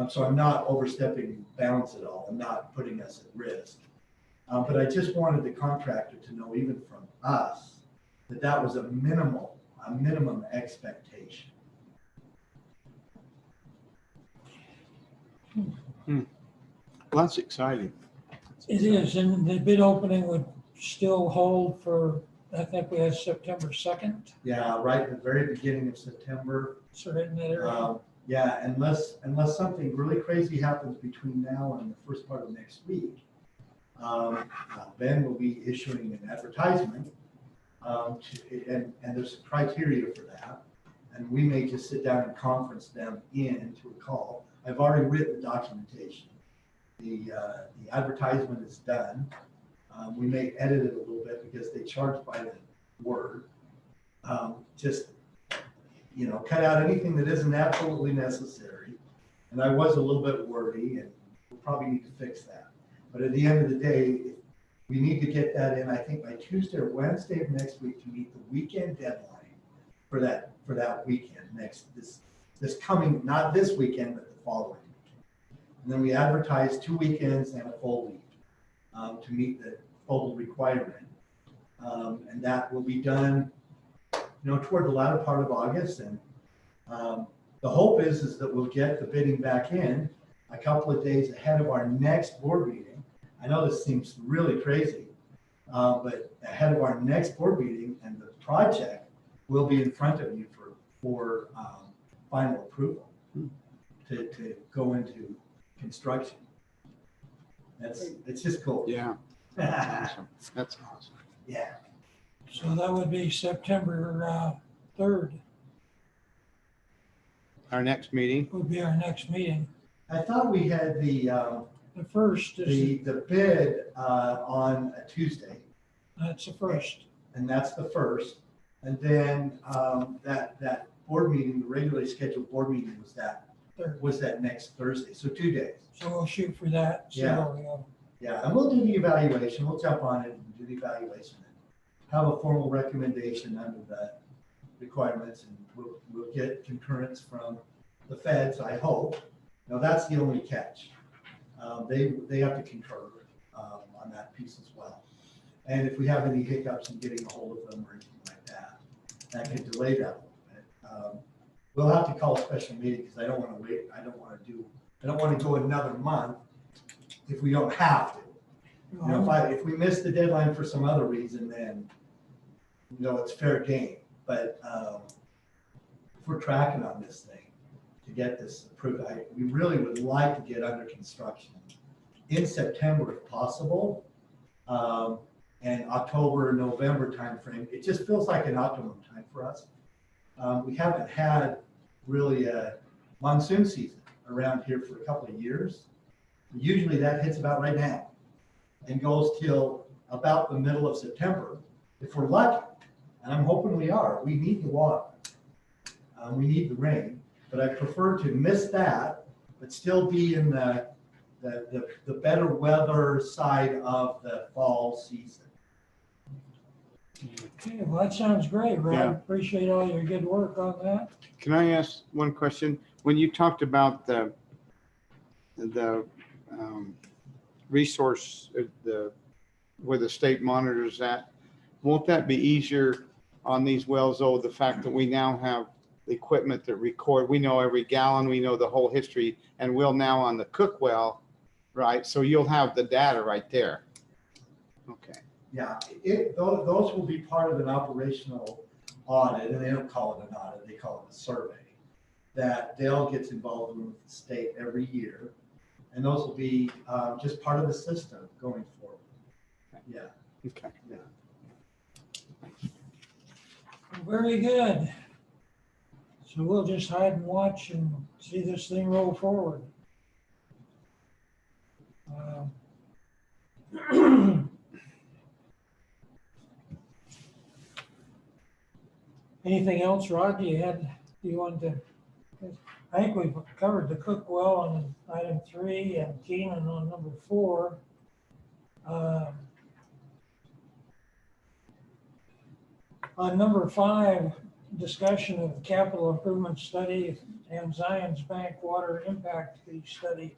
So I'm not overstepping bounds at all. I'm not putting us at risk. But I just wanted the contractor to know, even from us, that was a minimum expectation. Well, that's exciting. It is, and the bid opening would still hold for, I think we had September 2nd, Yeah, right at the very beginning of September. so right in that area. Yeah, unless something really crazy happens between now and the first part of next week, Ben will be issuing an advertisement, and there's criteria for that. And we may just sit down and conference them into a call. I've already written the documentation. The advertisement is done. We may edit it a little bit because they charge by the word. Just, cut out anything that isn't absolutely necessary. And I was a little bit wordy, and we'll probably need to fix that. But at the end of the day, we need to get that in, I think, by Tuesday or Wednesday of next week to meet the weekend deadline for that weekend, this coming, not this weekend, but the following. And then we advertise 2 weekends and a full week to meet the full requirement. And that will be done, toward the latter part of August. And the hope is that we'll get the bidding back in a couple of days ahead of our next board meeting. I know this seems really crazy, but ahead of our next board meeting, and the project will be in front of you for final approval to go into construction. It's just cool. Yeah, that's awesome. That's awesome. Yeah. So that would be September 3rd Our next meeting, would be our next meeting. I thought we had The first is, the bid on a Tuesday, that's the first. and that's the first. And then that board meeting, the regularly scheduled board meeting was that next Thursday, so 2 days. So we'll shoot for that. See Yeah. where we go. Yeah, and we'll do the evaluation, we'll jump on it and do the evaluation. Have a formal recommendation under the requirements, and we'll get concurrence from the feds, I hope. Now, that's the only catch. They have to concur on that piece as well. And if we have any hiccups in getting a hold of them or anything like that, that could delay that a little bit. We'll have to call a special meeting because I don't want to wait, I don't want to go another month if we don't have to. If we miss the deadline for some other reason, then, it's fair game. But if we're tracking on this thing to get this approved, we really would like to get under construction in September if possible. And October, November timeframe, it just feels like an optimum time for us. We haven't had really a monsoon season around here for a couple of years. Usually that hits about right now and goes till about the middle of September, if we're lucky. And I'm hoping we are. We need the water. We need the rain, but I prefer to miss that, but still be in the better weather side of the fall season. Okay, well, that sounds great, Rob. Yeah. Appreciate all your good work on that. can I ask one question? When you talked about the resource, where the state monitors that, won't that be easier on these wells, though, the fact that we now have the equipment that record, we know every gallon, we know the whole history, and we'll now on the Cook well, right? So you'll have the data right there. Okay, Yeah, those will be part of an operational audit, and they don't call it an audit, they call it a survey, that Dale gets involved with the state every year. And those will be just part of the system going forward. Yeah. okay. Very good. So we'll just hide and watch and see this thing roll forward. Anything else, Rod? You want to? I think we've covered the Cook well on item 3 and Keenan on number 4. On number 5, discussion of capital improvement study and Zions Bank water impact fee study.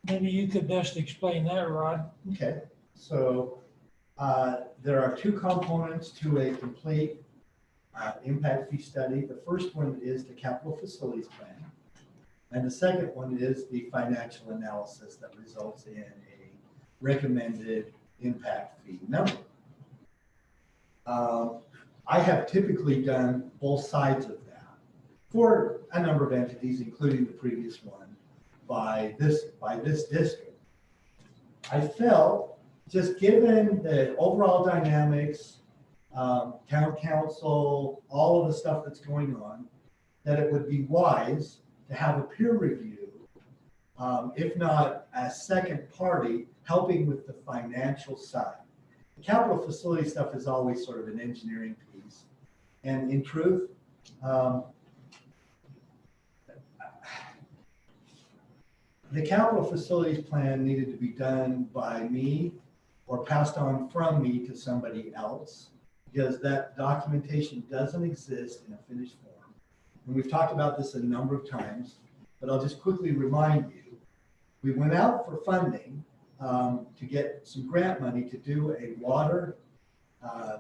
Maybe you could best explain that, Rod. Okay, so there are 2 components to a complete impact fee study. The first one is the capital facilities plan. And the second one is the financial analysis that results in a recommended impact fee number. I have typically done both sides of that for a number of entities, including the previous one, by this district. I felt, just given the overall dynamics, town council, all of the stuff that's going on, that it would be wise to have a peer review, if not a second party, helping with the financial side. capital facility stuff is always sort of an engineering piece. And in truth, the capital facilities plan needed to be done by me or passed on from me to somebody else, because that documentation doesn't exist in a finished form. And we've talked about this a number of times, but I'll just quickly remind you, we went out for funding to get some grant money to do a water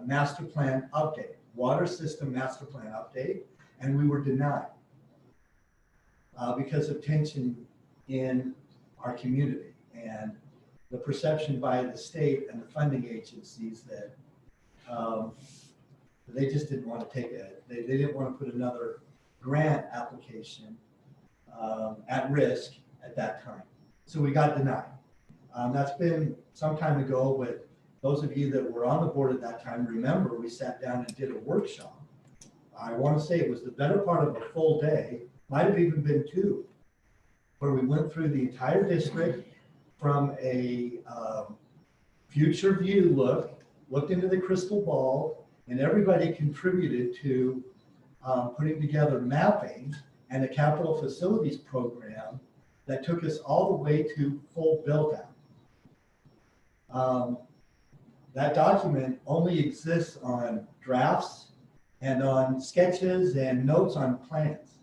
master plan update, water system master plan update, and we were denied because of tension in our community and the perception by the state and the funding agencies that they just didn't want to take it. They didn't want to put another grant application at risk at that time. So we got denied. That's been some time ago, but those of you that were on the board at that time, remember we sat down and did a workshop. I want to say it was the better part of a full day, might have even been 2, where we went through the entire district from a future view looked into the crystal ball, and everybody contributed to putting together mapping and a capital facilities program that took us all the way to full build out. That document only exists on drafts and on sketches and notes on plans,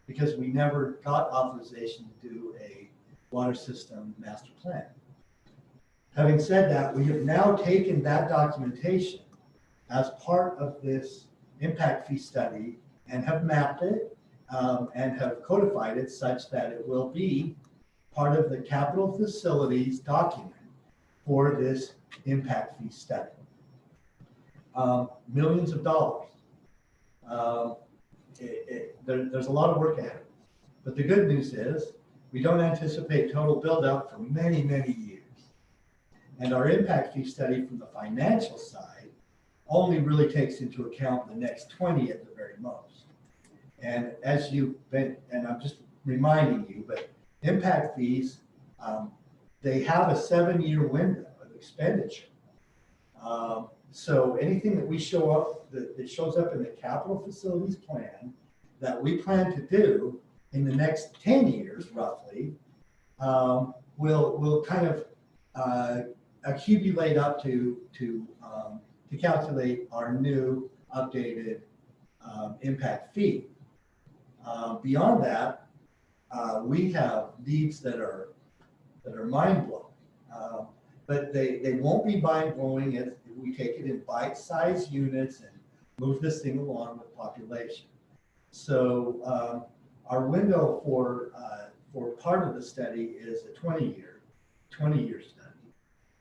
because we never got authorization to do a water system master plan. Having said that, we have now taken that documentation as part of this impact fee study and have mapped it and have codified it such that it will be part of the capital facilities document for this impact fee study. Millions of dollars. There's a lot of work ahead. But the good news is we don't anticipate total build out for many, many years. And our impact fee study from the financial side only really takes into account the next 20 at the very most. And as you've been, and I'm just reminding you, but impact fees, they have a 7-year window of expenditure. So anything that we show up, that shows up in the capital facilities plan that we plan to do in the next 10 years, roughly, will kind of accumulate up to calculate our new updated impact fee. Beyond that, we have needs that are mind-blowing. But they won't be mind-blowing if we take it in bite-sized units and move this thing along with population. So our window for part of the study is a 20-year study.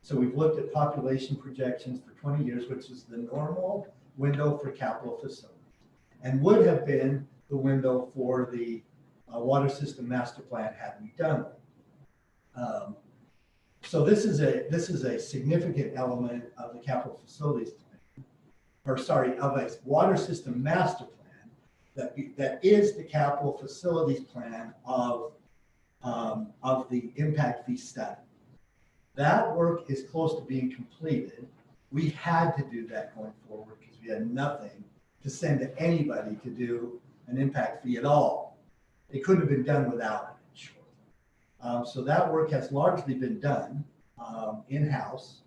So we've looked at population projections for 20 years, which is the normal window for capital facilities, and would have been the window for the water system master plan had we done it. So this is a significant element of the capital facilities plan, or sorry, of a water system master plan that is the capital facilities plan of the impact fee study. That work is close to being completed. We had to do that going forward because we had nothing to send to anybody to do an impact fee at all. It couldn't have been done without it, in short. So that work has largely been done in-house,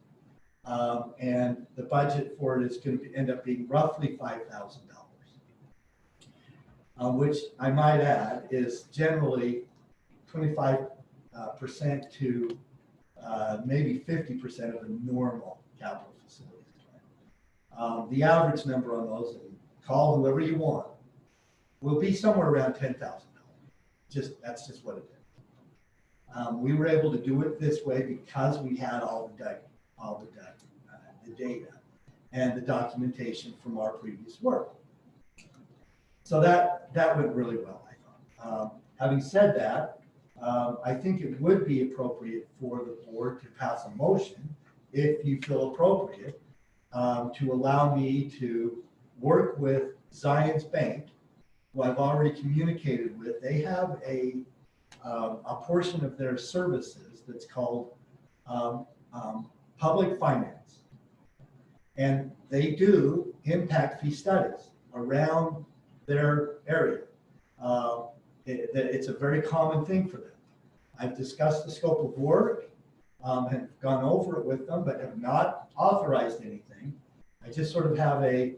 and the budget for it is going to end up being roughly $5,000, which I might add is generally 25% to maybe 50% of a normal capital facilities plan. The average number on those, and call whoever you want, will be somewhere around $10,000. That's just what it is. We were able to do it this way because we had all the data and the documentation from our previous work. So that went really well, I thought. Having said that, I think it would be appropriate for the board to pass a motion, if you feel appropriate, to allow me to work with Zions Bank, who I've already communicated with. They have a portion of their services that's called public finance. And they do impact fee studies around their area. It's a very common thing for them. I've discussed the scope of work, have gone over it with them, but have not authorized anything. I just sort of have a,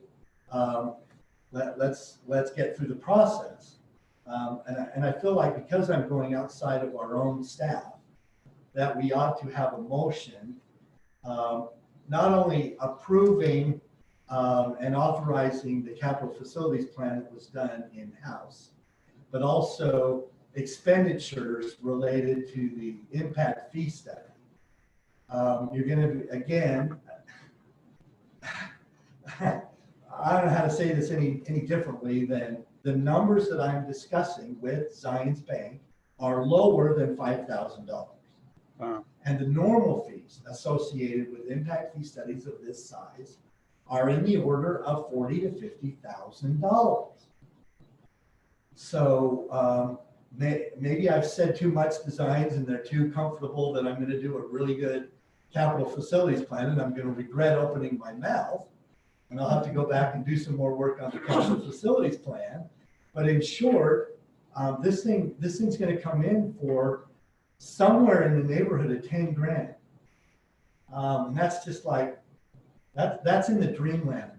let's get through the process. And I feel like because I'm going outside of our own staff, that we ought to have a motion, not only approving and authorizing the capital facilities plan that was done in-house, but also expenditures related to the impact fee study. You're gonna, again, I don't know how to say this any differently than the numbers that I'm discussing with Zions Bank are lower than $5,000. And the normal fees associated with impact fee studies of this size are in the order of $40,000 to $50,000. So maybe I've said too much to Zions and they're too comfortable that I'm going to do a really good capital facilities plan and I'm going to regret opening my mouth. And I'll have to go back and do some more work on the capital facilities plan. But in short, this thing's going to come in for somewhere in the neighborhood of 10 grand. And that's just like, that's in the dreamland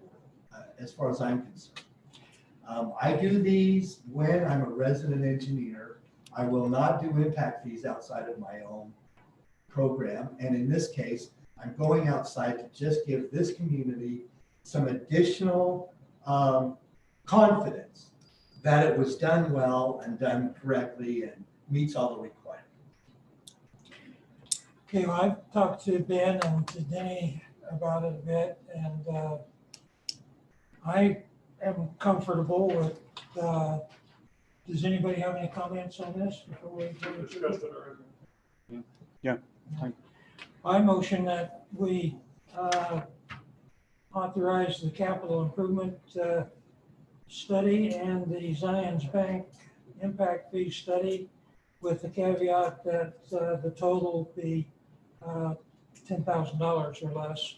as far as I'm concerned. I do these when I'm a resident engineer. I will not do impact fees outside of my own program. And in this case, I'm going outside to just give this community some additional confidence that it was done well and done correctly and meets all the requirements. Okay, well, I've talked to Ben and to Denny about it a bit, and I am comfortable with, does anybody have any comments on this before we go? Discussed it already. I motion that we authorize the capital improvement study and the Zions Bank impact fee study with the caveat that the total be $10,000 or less.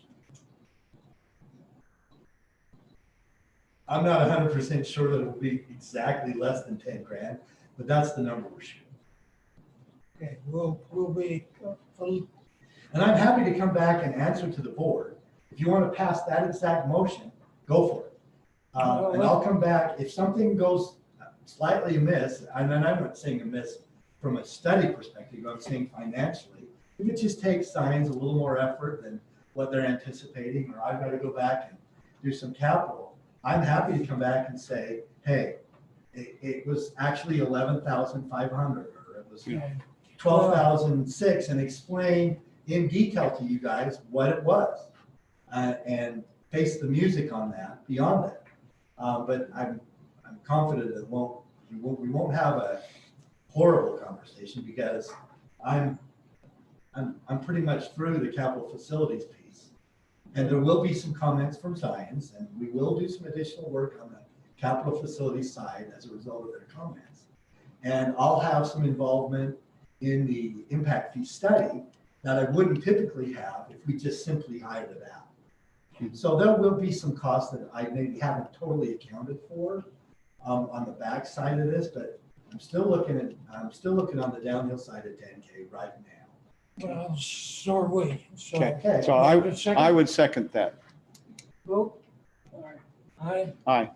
I'm not 100% sure that it will be exactly less than 10 grand, but that's the number we're shooting. Okay, we'll be, And I'm happy to come back and answer to the board. If you want to pass that exact motion, go for it. And I'll come back, if something goes slightly amiss, and then I'm not saying amiss from a study perspective, I'm saying financially, if it just takes Zions a little more effort than what they're anticipating, or I've got to go back and do some capital, I'm happy to come back and say, hey, it was actually 11,500, or it was 12,006, and explain in detail to you guys what it was, and face the music on that, beyond that. But I'm confident that we won't have a horrible conversation, because I'm pretty much through the capital facilities piece. And there will be some comments from Zions, and we will do some additional work on the capital facilities side as a result of their comments. And I'll have some involvement in the impact fee study that I wouldn't typically have if we just simply hired it out. So there will be some costs that I maybe haven't totally accounted for on the back side of this, but I'm still looking on the downhill side of 10K right now. well, so are we. So, Okay, so I would second that. vote. Aye. Aye.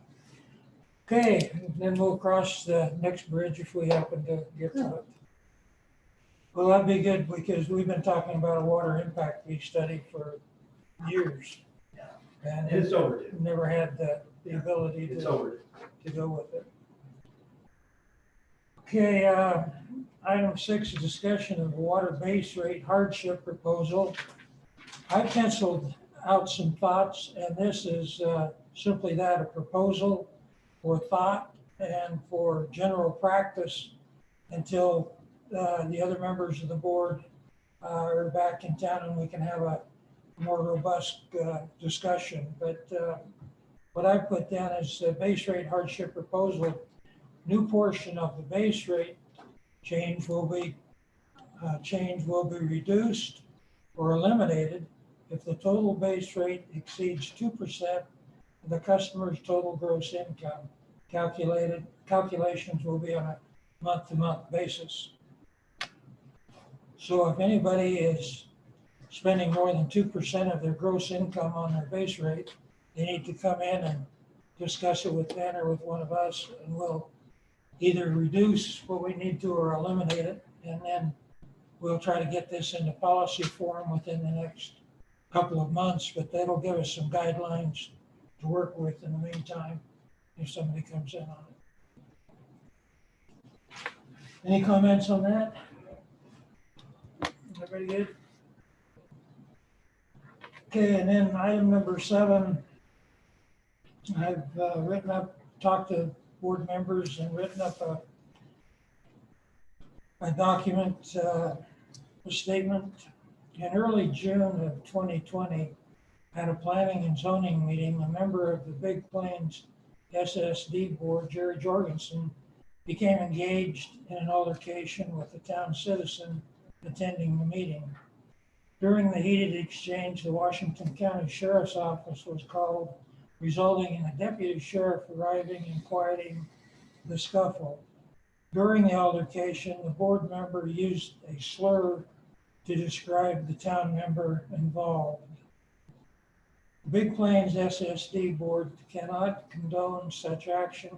Okay, and then we'll cross the next bridge if we happen to get to it. Well, that'd be good, because we've been talking about a water impact fee study for years. Yeah. And It's overdue. never had the ability It's to overdue. go with it. Okay, item 6, discussion of water base rate hardship proposal. I penciled out some thoughts, and this is simply that, a proposal for thought and for general practice until the other members of the board are back in town and we can have a more robust discussion. But what I put down is a base rate hardship proposal. New portion of the base rate change will be reduced or eliminated if the total base rate exceeds 2% of the customer's total gross income. Calculations will be on a month-to-month basis. So if anybody is spending more than 2% of their gross income on their base rate, they need to come in and discuss it with Ben or with one of us, and we'll either reduce what we need to or eliminate it, and then we'll try to get this into policy form within the next couple of months, but that'll give us some guidelines to work with in the meantime, if somebody comes in on it. Any comments on that? Everybody good? Okay, and then item number 7, I've talked to board members and written up a document, a statement. In early June of 2020, at a planning and zoning meeting, a member of the Big Plains SSD board, Jerry Jorgensen, became engaged in an altercation with a town citizen attending the meeting. During the heated exchange, the Washington County Sheriff's Office was called, resulting in a deputy sheriff arriving and quieting the scuffle. During the altercation, the board member used a slur to describe the town member involved. Big Plains SSD board cannot condone such action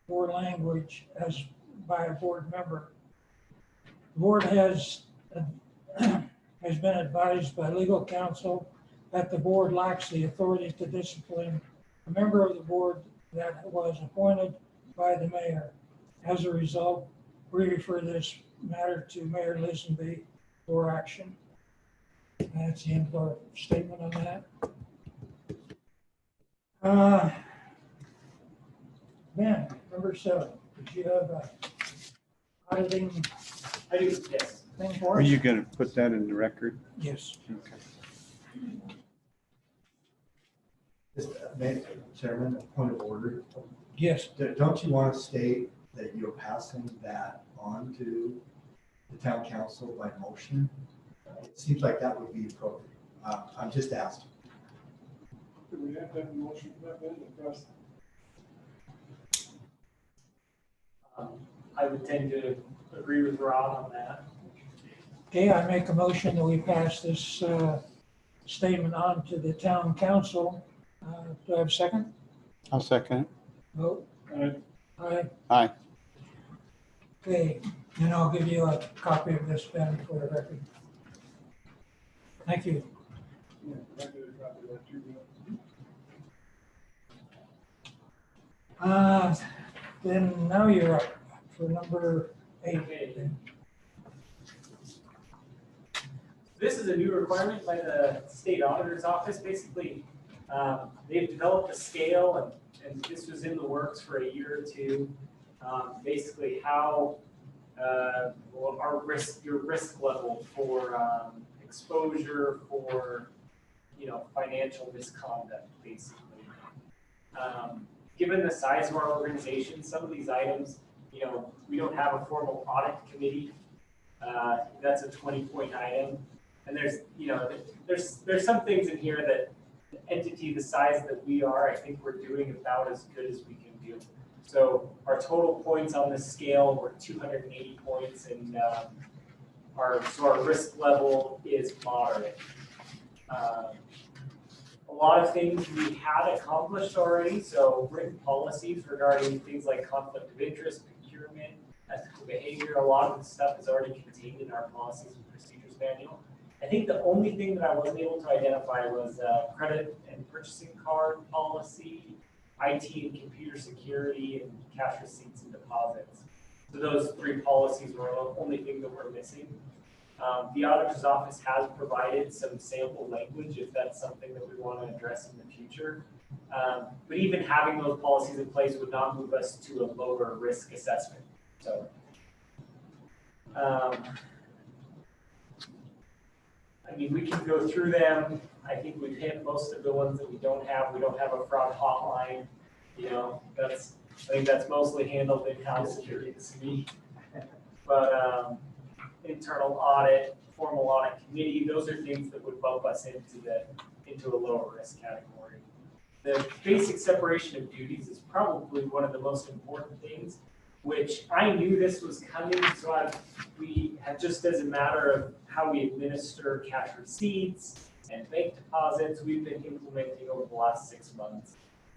or language as by a board member. The board has been advised by legal counsel that the board lacks the authority to discipline a member of the board that was appointed by the mayor. As a result, we refer this matter to Mayor Lisenby for action. That's the end of our statement on that. Ben, number 7, did you have a auditing I do, yes. thing for Are us? you going to put that in the record? Yes. Okay. Just, Chairman, a point of order. Yes. Don't you want to state that you're passing that on to the town council by motion? It seems like that would be appropriate. I'm just asking. Do we have to have a motion for that, Ben, to press? I would tend to agree with Rob on that. Okay, I make a motion that we pass this statement on to the town council. Do I have a second? I'll second it. Vote. Aye. Aye. Okay, and I'll give you a copy of this, Ben, for the record. Thank you. Yeah, I did a copy of that too, yeah. Then now you're up for number 8. Okay. This is a new requirement by the state auditor's office. Basically, they've developed a scale, and this was in the works for a year or two. Basically, how our your risk level for exposure for financial misconduct, basically. Given the size of our organization, some of these items, we don't have a formal audit committee. That's a 20-point item. And there's some things in here that the entity the size that we are, I think we're doing about as good as we can do. So our total points on this scale were 280 points, and our risk level is moderate. A lot of things we had accomplished already, so written policies regarding things like conflict of interest, procurement, ethical behavior, a lot of the stuff is already contained in our policies and procedures manual. I think the only thing that I wasn't able to identify was credit and purchasing card policy, IT and computer security, and cash receipts and deposits. So those 3 policies were the only thing that we're missing. The auditor's office has provided some sample language if that's something that we want to address in the future. But even having those policies in place would not move us to a lower risk assessment. So, we can go through them. I think we've hit most of the ones that we don't have. We don't have a fraud hotline. I think that's mostly handled in-house security to me. But internal audit, formal audit committee, those are things that would bump us into a lower risk category. The basic separation of duties is probably one of the most important things, which I knew this was coming, so we have, just as a matter of how we administer cash receipts and bank deposits, we've been implementing over the last 6 months.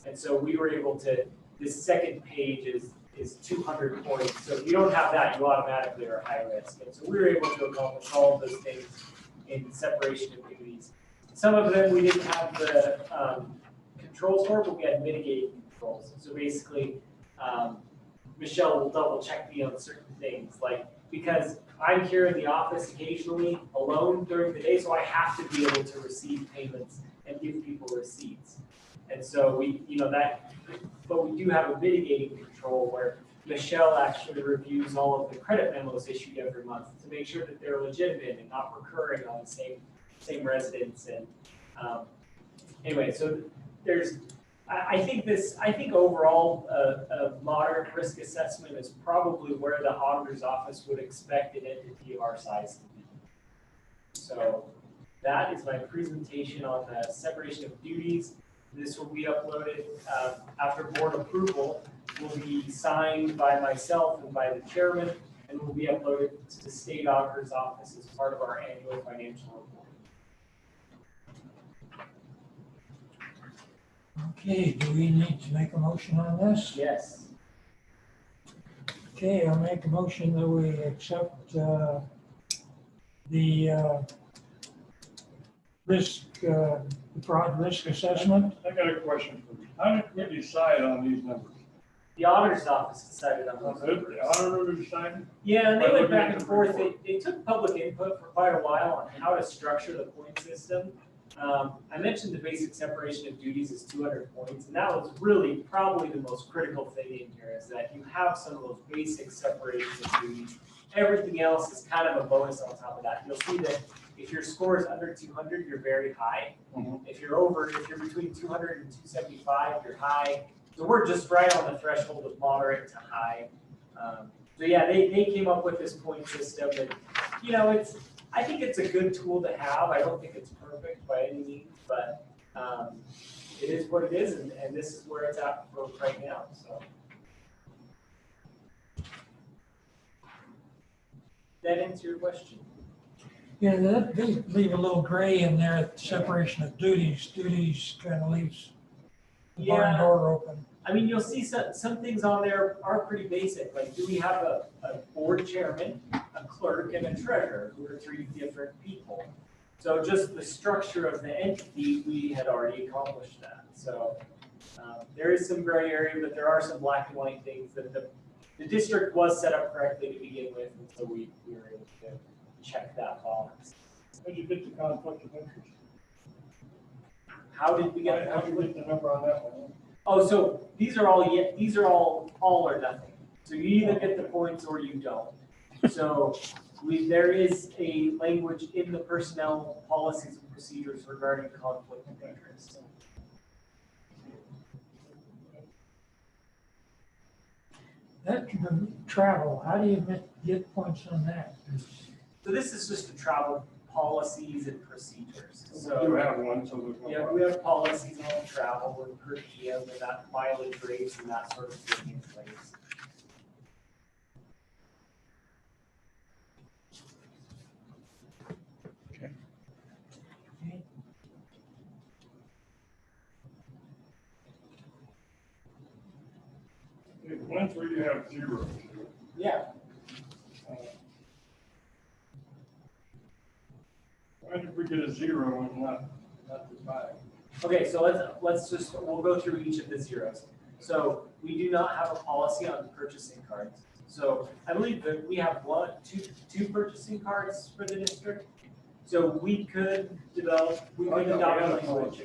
And so we were able to, this second page is 200 points. So if you don't have that, you automatically are high risk. And so we were able to accomplish all of those things in separation of duties. Some of them we didn't have the controls for, but we had mitigating controls. So basically, Michelle will double check me on certain things, like, because I'm here in the office occasionally alone during the day, so I have to be able to receive payments and give people receipts. And so we, but we do have a mitigating control where Michelle actually reviews all of the credit memos issued every month to make sure that they're legitimate and not recurring on the same residents. And anyway, so I think overall, a moderate risk assessment is probably where the auditor's office would expect an entity of our size to be. So that is my presentation on the separation of duties. This will be uploaded after board approval, will be signed by myself and by the chairman, and will be uploaded to the state auditor's office as part of our annual financial report. Okay, do we need to make a motion on this? Yes. Okay, I'll make a motion that we accept the fraud risk assessment. I got a question for you. How did we decide on these numbers? The auditor's office decided on those The numbers. auditor decided? Yeah, and they By went looking back at and the forth. report. They took public input for quite a while on how to structure the point system. I mentioned the basic separation of duties is 200 points, and that was really probably the most critical thing in here, is that you have some of those basic separations of duties. Everything else is kind of a bonus on top of that. You'll see that if your score is under 200, you're very high. Mhm. If you're between 200 and 275, you're high. So we're just right on the threshold of moderate to high. So yeah, they came up with this point system, and I think it's a good tool to have. I don't think it's perfect by any means, but it is what it is, and this is where it's at for right now. So that answer your question? Yeah, they leave a little gray in there, separation of duties. Duties kind of leaves the barn Yeah. door open. I mean, you'll see some things on there are pretty basic, like do we have a board chairman, a clerk, and a treasurer, who are 3 different people? So just the structure of the entity, we had already accomplished that. So there is some gray area, but there are some black and white things that the district was set up correctly to begin with, and so we were able to check that box. How did you get the conflict of interest? How did we get? How did you get the number on that one? Oh, so these are all or nothing. So you either get the points or you don't. So there is a language in the personnel policies and procedures regarding conflict of interest. That travel, how do you get points on that? So this is just the travel policies and procedures. You So have one, so there's no yeah, problem. we have policies on travel and per diem and that mileage rates and that sort of thing in place. Okay, one's where you have zeros. Yeah. Why did we get a 0 and not the 5? Okay, so we'll go through each of the zeros. So we do not have a policy on purchasing cards. So I believe that we have two purchasing cards for the district. So we could adopt language.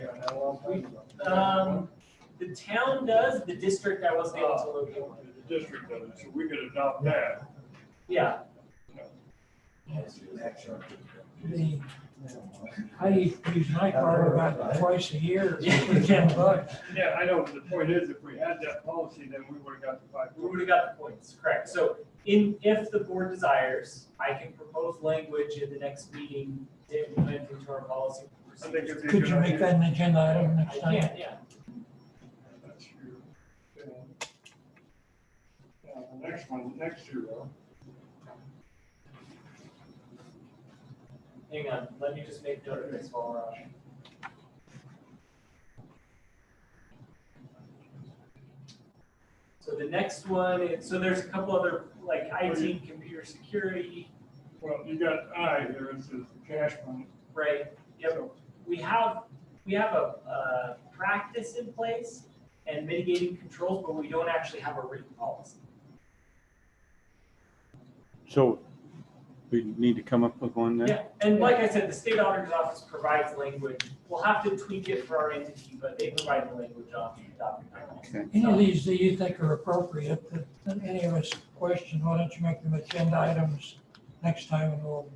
The town does, the district I wasn't able to locate one. The district does it, so we could adopt that. Yeah, I use my card about twice a year for $10. Yeah, I know, but the point is, if we had that policy, then we would have got the 5. we would have got the points, correct. So if the board desires, I can propose language in the next meeting to implement into our policy. I think it'd be a Could good you make idea. that an agenda item I next time? can, yeah. That's true. The next one, next year though. Hang on, let me just make note of this while we're on. So the next one, so there's a couple other, like IT and computer security, Well, you got I here, it says cash fund. right? Yep, we have a practice in place and mitigating controls, but we don't actually have a written policy. So we need to come up with one then? Yeah, and like I said, the state auditor's office provides language. We'll have to tweak it for our entity, but they provide the language on the document. Okay. Any of these that you think are appropriate, that any of us question, why don't you make them agenda items next time and we'll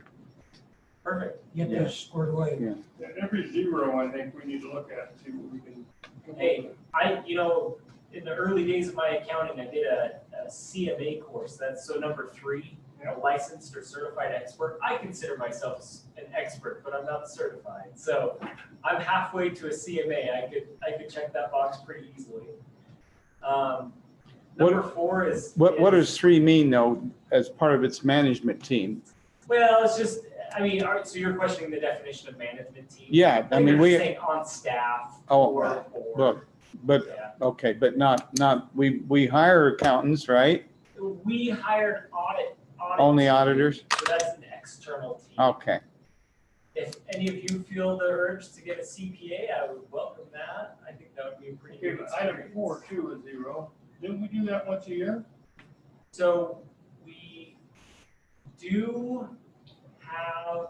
Perfect. get this squared away. Yeah. Yeah, every zero, I think we need to look at, and see what we can. come up Hey, with. in the early days of my accounting, I did a CMA course. That's so number 3, Yeah. a licensed or certified expert. I consider myself an expert, but I'm not certified. So I'm halfway to a CMA. I could check that box pretty easily. Number 4 is. What does 3 mean though, as part of its management team? Well, it's just, I mean, so you're questioning the definition of management team? Yeah, I mean, you're we, saying on staff Oh, or. look, but, Yeah. okay, but not, we hire accountants, right? We hired audit. Only auditors? So that's an external team. Okay, If any of you feel the urge to get a CPA, I would welcome that. I think that would be a pretty Okay, good but item experience. 4 too is zero. Didn't we do that once a year? So we do have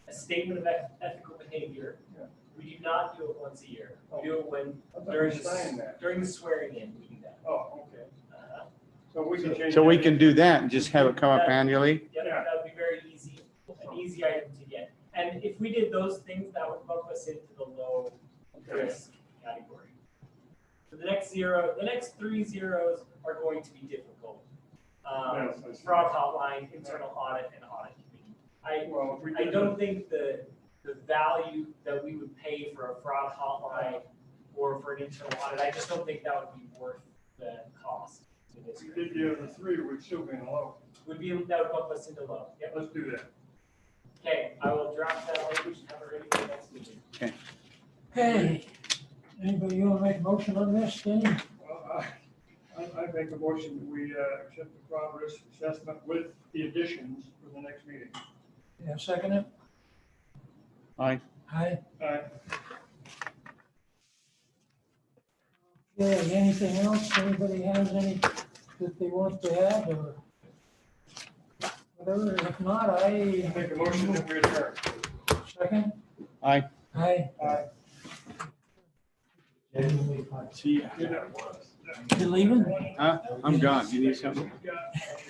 a statement of ethical behavior. Yeah. We do not do it once a year. We do it when, I thought during we signed that. during the swearing in, we do that. Oh, okay. Uh-huh. So we can change. so we that. can do that and just have it come up annually? Yep, Yeah. that would be very easy, an easy item to get. And if we did those things, that would bump us into the low Okay. risk category. So the next 3 zeros are going to be difficult. Yes, I see. Fraud hotline, internal audit, and audit committee. Well, if we I did don't think the value that we would pay for a fraud hotline or for an internal audit, I just don't think that would be worth the cost to this. If we did the other 3, we'd still be in low. That would bump us into low. Yep. Let's do that. Okay, I will draft that language and have it ready for the next meeting. Okay, anybody want to make a motion on this, Denny? Well, I make a motion that we accept the fraud risk assessment with the additions for the next meeting. Yeah, second it? Aye. Aye. Okay, anything else? Anybody has any that they want to add or whatever? If not, I Make a motion that we adjourn. second. Aye. Aye. Genuinely fun. See ya. Yeah, that was. You leaving? Huh? I'm gone. You need something?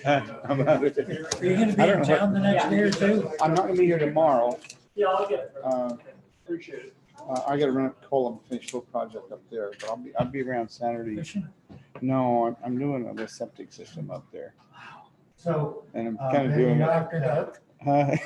I'm out of there. Are you gonna be I don't in know town the next day or two? I'm not gonna be here tomorrow. Yeah, I'll get it. Appreciate it. I gotta run up to Colum, finish a little project up there, but I'll be around Saturday. Fishing? No, I'm doing a septic system up there So, and I'm kind of maybe doing it. after that, Huh?